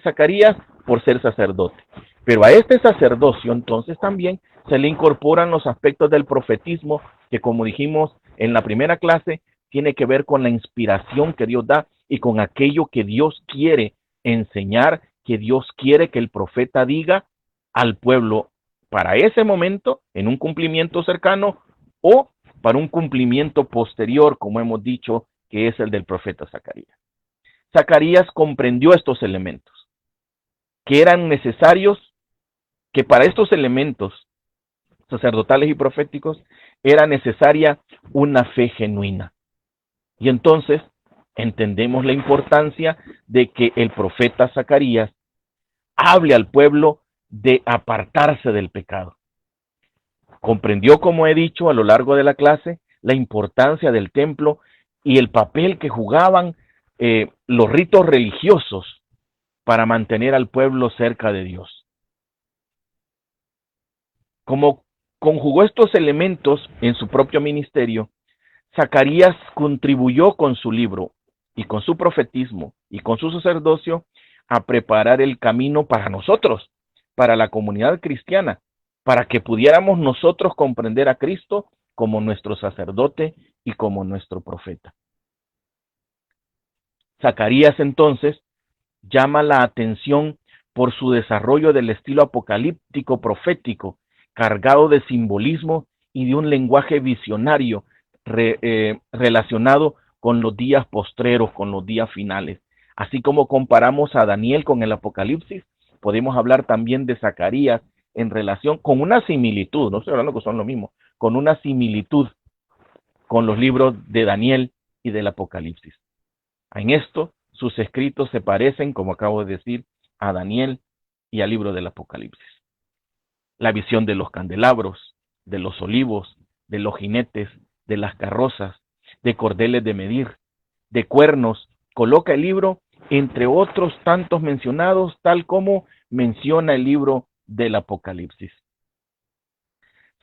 Zacarías? Por ser sacerdote. Pero a este sacerdocio entonces también se le incorporan los aspectos del profetismo que, como dijimos en la primera clase, tiene que ver con la inspiración que Dios da y con aquello que Dios quiere enseñar, que Dios quiere que el profeta diga al pueblo para ese momento, en un cumplimiento cercano o para un cumplimiento posterior, como hemos dicho, que es el del profeta Zacarías. Zacarías comprendió estos elementos, que eran necesarios, que para estos elementos sacerdotales y proféticos era necesaria una fe genuina. Y entonces entendemos la importancia de que el profeta Zacarías hable al pueblo de apartarse del pecado. Comprendió, como he dicho a lo largo de la clase, la importancia del templo y el papel que jugaban los ritos religiosos para mantener al pueblo cerca de Dios. Como conjugó estos elementos en su propio ministerio, Zacarías contribuyó con su libro y con su profetismo y con su sacerdocio a preparar el camino para nosotros, para la comunidad cristiana, para que pudiéramos nosotros comprender a Cristo como nuestro sacerdote y como nuestro profeta. Zacarías entonces llama la atención por su desarrollo del estilo apocalíptico profético, cargado de simbolismo y de un lenguaje visionario relacionado con los días postreros, con los días finales. Así como comparamos a Daniel con el Apocalipsis, podemos hablar también de Zacarías en relación con una similitud, no estoy hablando que son lo mismo, con una similitud con los libros de Daniel y del Apocalipsis. En esto, sus escritos se parecen, como acabo de decir, a Daniel y al libro del Apocalipsis. La visión de los candelabros, de los olivos, de los jinetes, de las carrozas, de cordeles de medir, de cuernos, coloca el libro entre otros tantos mencionados, tal como menciona el libro del Apocalipsis.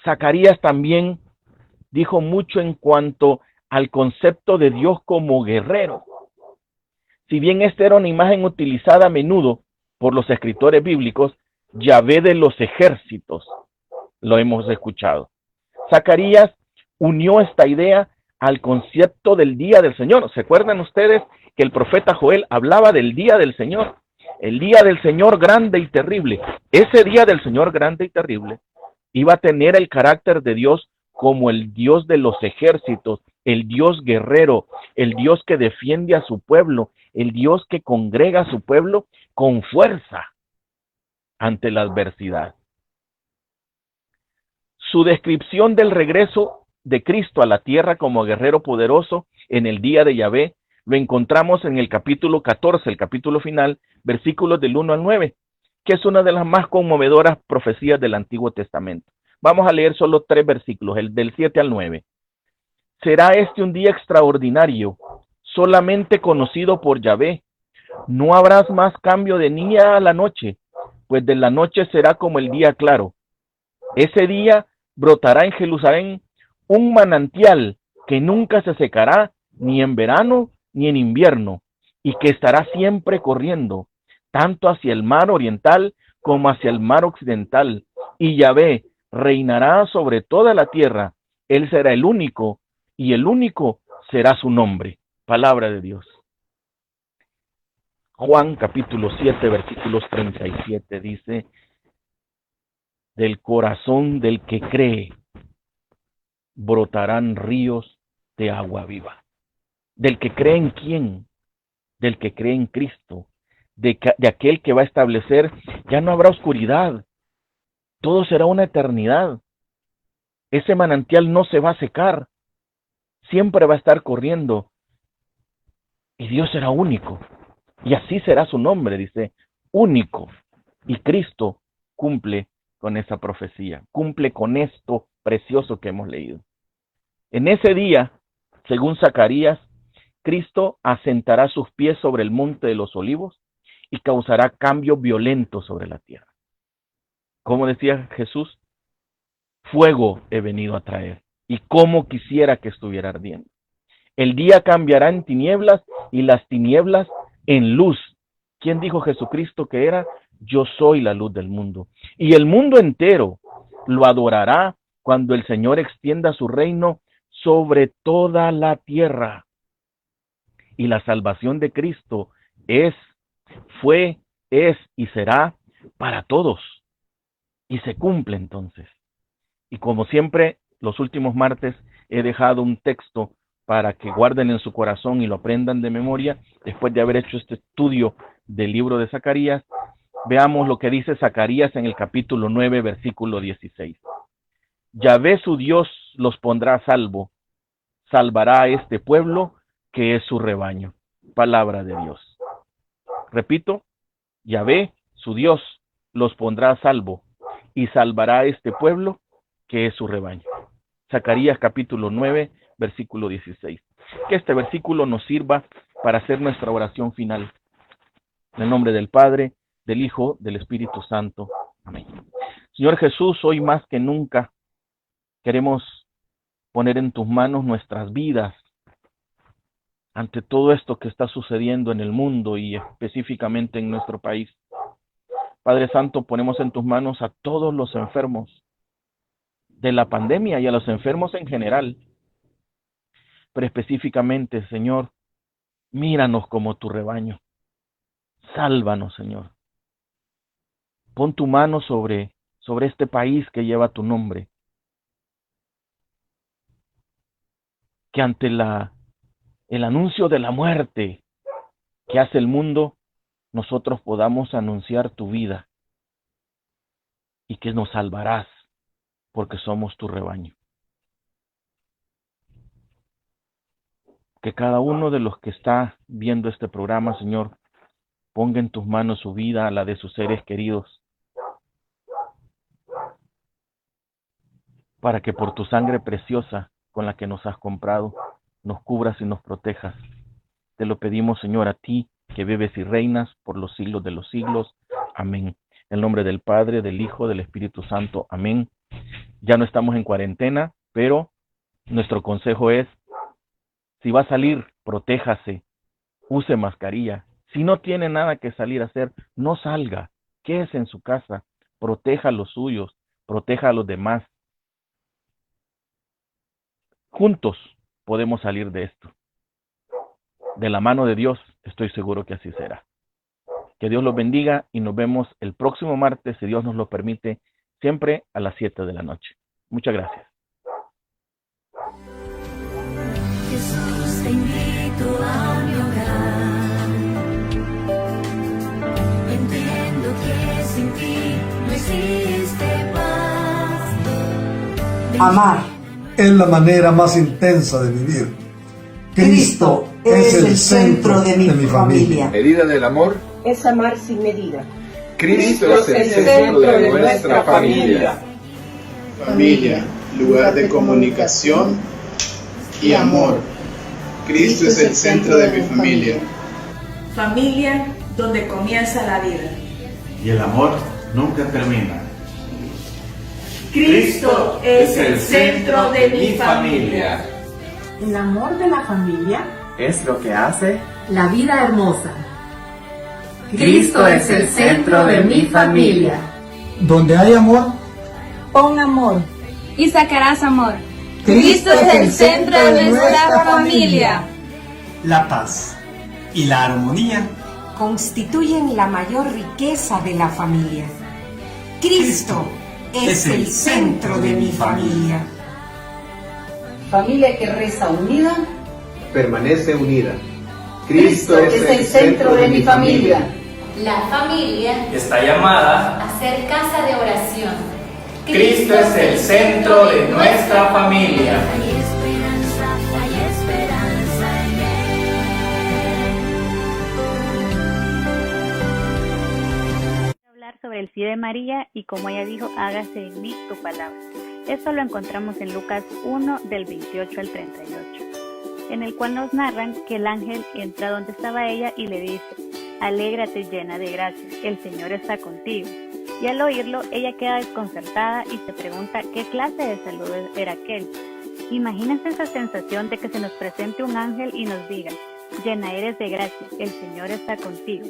Zacarías también dijo mucho en cuanto al concepto de Dios como guerrero. Si bien esta era una imagen utilizada a menudo por los escritores bíblicos, Yahvé de los ejércitos, lo hemos escuchado. Zacarías unió esta idea al concepto del día del Señor. ¿Se acuerdan ustedes que el profeta Joel hablaba del día del Señor? El día del Señor grande y terrible. Ese día del Señor grande y terrible iba a tener el carácter de Dios como el Dios de los ejércitos, el Dios guerrero, el Dios que defiende a su pueblo, el Dios que congrega a su pueblo con fuerza ante la adversidad. Su descripción del regreso de Cristo a la tierra como guerrero poderoso en el día de Yahvé lo encontramos en el capítulo 14, el capítulo final, versículos del 1 al 9, que es una de las más conmovedoras profecías del Antiguo Testamento. Vamos a leer solo 3 versículos, el del 7 al 9. Será este un día extraordinario, solamente conocido por Yahvé. No habrá más cambio de día a la noche, pues de la noche será como el día claro. Ese día brotará en Jerusalén un manantial que nunca se secará, ni en verano ni en invierno, y que estará siempre corriendo, tanto hacia el mar oriental como hacia el mar occidental. Y Yahvé reinará sobre toda la tierra. Él será el único, y el único será su nombre. Palabra de Dios. Juan capítulo 7, versículos 37 dice: del corazón del que cree brotarán ríos de agua viva. ¿Del que cree en quién? Del que cree en Cristo, de aquel que va a establecer, ya no habrá oscuridad, todo será una eternidad. Ese manantial no se va a secar, siempre va a estar corriendo, y Dios será único, y así será su nombre, dice, único, y Cristo cumple con esa profecía, cumple con esto precioso que hemos leído. En ese día, según Zacarías, Cristo asentará sus pies sobre el monte de los olivos y causará cambios violentos sobre la tierra. Como decía Jesús, fuego he venido a traer, y cómo quisiera que estuviera ardiendo. El día cambiará en tinieblas y las tinieblas en luz. ¿Quién dijo Jesucristo que era? Yo soy la luz del mundo. Y el mundo entero lo adorará cuando el Señor extienda su reino sobre toda la tierra. Y la salvación de Cristo fue, es y será para todos. Y se cumple entonces. Y como siempre, los últimos martes he dejado un texto para que guarden en su corazón y lo aprendan de memoria. Después de haber hecho este estudio del libro de Zacarías, veamos lo que dice Zacarías en el capítulo 9, versículo 16. Yahvé su Dios los pondrá a salvo, salvará a este pueblo que es su rebaño. Palabra de Dios. Repito, Yahvé, su Dios, los pondrá a salvo y salvará a este pueblo que es su rebaño. Zacarías capítulo 9, versículo 16. Que este versículo nos sirva para hacer nuestra oración final. En el nombre del Padre, del Hijo, del Espíritu Santo. Amén. Señor Jesús, hoy más que nunca queremos poner en tus manos nuestras vidas ante todo esto que está sucediendo en el mundo y específicamente en nuestro país. Padre Santo, ponemos en tus manos a todos los enfermos de la pandemia y a los enfermos en general. Pero específicamente, Señor, míranos como tu rebaño. Sálvanos, Señor. Pon tu mano sobre este país que lleva tu nombre. Que ante el anuncio de la muerte que hace el mundo, nosotros podamos anunciar tu vida y que nos salvarás porque somos tu rebaño. Que cada uno de los que está viendo este programa, Señor, ponga en tus manos su vida, la de sus seres queridos, para que por tu sangre preciosa con la que nos has comprado, nos cubras y nos protejas. Te lo pedimos, Señor, a ti, que vives y reinas por los siglos de los siglos. Amén. En el nombre del Padre, del Hijo, del Espíritu Santo. Amén. Ya no estamos en cuarentena, pero nuestro consejo es, si va a salir, protéjase, use mascarilla. Si no tiene nada que salir a hacer, no salga, quédese en su casa, proteja a los suyos, proteja a los demás. Juntos podemos salir de esto. De la mano de Dios, estoy seguro que así será. Que Dios los bendiga y nos vemos el próximo martes, si Dios nos lo permite, siempre a las 7 de la noche. Muchas gracias. Jesús, te invito a mi hogar. Entiendo que sin ti no existe paz. Amar es la manera más intensa de vivir. Cristo es el centro de mi familia. Medida del amor es amar sin medida. Cristo es el centro de nuestra familia. Familia, lugar de comunicación y amor. Cristo es el centro de mi familia. Familia donde comienza la vida. Y el amor nunca termina. Cristo es el centro de mi familia. El amor de la familia Es lo que hace la vida hermosa. Cristo es el centro de mi familia. Donde hay amor, Pon amor. Y sacarás amor. Cristo es el centro de nuestra familia. La paz y la armonía constituyen la mayor riqueza de la familia. Cristo es el centro de mi familia. Familia que reza unida. Permanece unida. Cristo es el centro de mi familia. La familia está llamada a ser casa de oración. Cristo es el centro de nuestra familia. Hay esperanza en Él. Hablar sobre el sí de María y como ella dijo, hágase en mí tu palabra. Esto lo encontramos en Lucas 1 del 28 al 38, en el cual nos narran que el ángel entra donde estaba ella y le dice: alégrate llena de gracia, el Señor está contigo. Y al oírlo, ella queda desconcertada y se pregunta qué clase de salud era aquel. Imagínense esa sensación de que se nos presente un ángel y nos diga: llena eres de gracia, el Señor está contigo.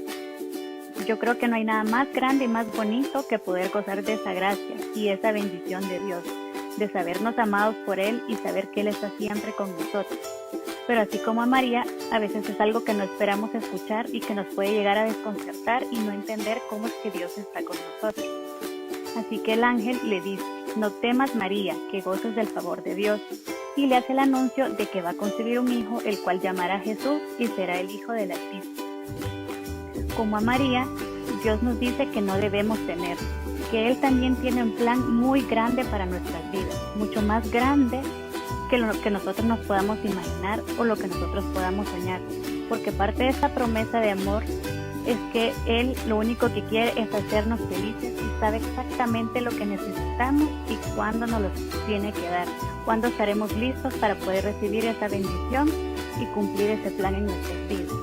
Yo creo que no hay nada más grande y más bonito que poder gozar de esa gracia y esa bendición de Dios, de sabernos amados por Él y saber que Él está siempre con nosotros. Pero así como a María, a veces es algo que no esperamos escuchar y que nos puede llegar a desconcertar y no entender cómo es que Dios está con nosotros. Así que el ángel le dice: no temas, María, que goces del favor de Dios, y le hace el anuncio de que va a concebir un hijo, el cual llamará Jesús y será el Hijo del Altísimo. Como a María, Dios nos dice que no debemos temer, que Él también tiene un plan muy grande para nuestras vidas, mucho más grande que lo que nosotros nos podamos imaginar o lo que nosotros podamos soñar, porque parte de esa promesa de amor es que Él lo único que quiere es hacernos felices y sabe exactamente lo que necesitamos y cuándo nos lo tiene que dar, cuándo estaremos listos para poder recibir esa bendición y cumplir ese plan en nuestras vidas.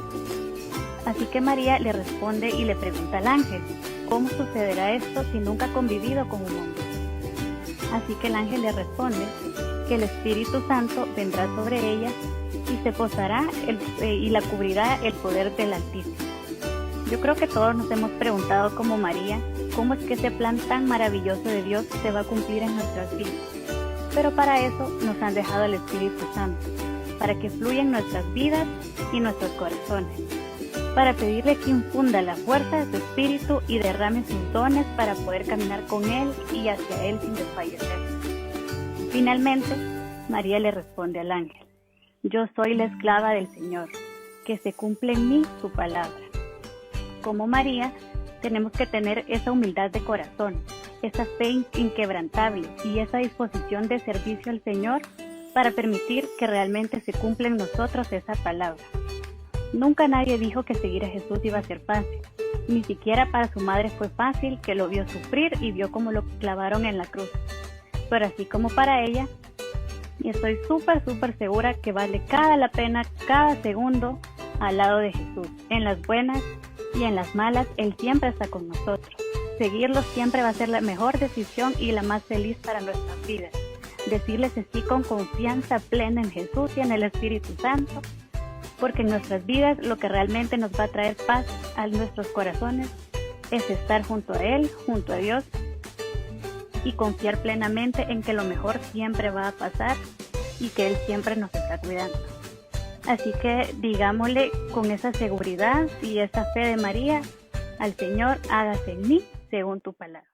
Así que María le responde y le pregunta al ángel: ¿cómo sucederá esto si nunca ha convivido con un hombre? Así que el ángel le responde que el Espíritu Santo vendrá sobre ella y se posará y la cubrirá el poder del Altísimo. Yo creo que todos nos hemos preguntado como María, ¿cómo es que ese plan tan maravilloso de Dios se va a cumplir en nuestras vidas? Pero para eso nos han dejado el Espíritu Santo, para que fluya en nuestras vidas y nuestros corazones, para pedirle que infunda la fuerza de su Espíritu y derrame sus dones para poder caminar con Él y hacia Él sin desfallecer. Finalmente, María le responde al ángel: yo soy la esclava del Señor, que se cumple en mí su palabra. Como María, tenemos que tener esa humildad de corazón, esa fe inquebrantable y esa disposición de servicio al Señor para permitir que realmente se cumpla en nosotros esa palabra. Nunca nadie dijo que seguir a Jesús iba a ser fácil. Ni siquiera para su madre fue fácil, que lo vio sufrir y vio cómo lo clavaron en la cruz. Pero así como para ella, y estoy súper segura que vale la pena cada segundo al lado de Jesús. En las buenas y en las malas, Él siempre está con nosotros. Seguirlo siempre va a ser la mejor decisión y la más feliz para nuestras vidas. Decirles sí con confianza plena en Jesús y en el Espíritu Santo, porque en nuestras vidas lo que realmente nos va a traer paz a nuestros corazones es estar junto a Él, junto a Dios, y confiar plenamente en que lo mejor siempre va a pasar y que Él siempre nos está cuidando. Así que digámosle con esa seguridad y esa fe de María al Señor: hágase en mí según tu palabra.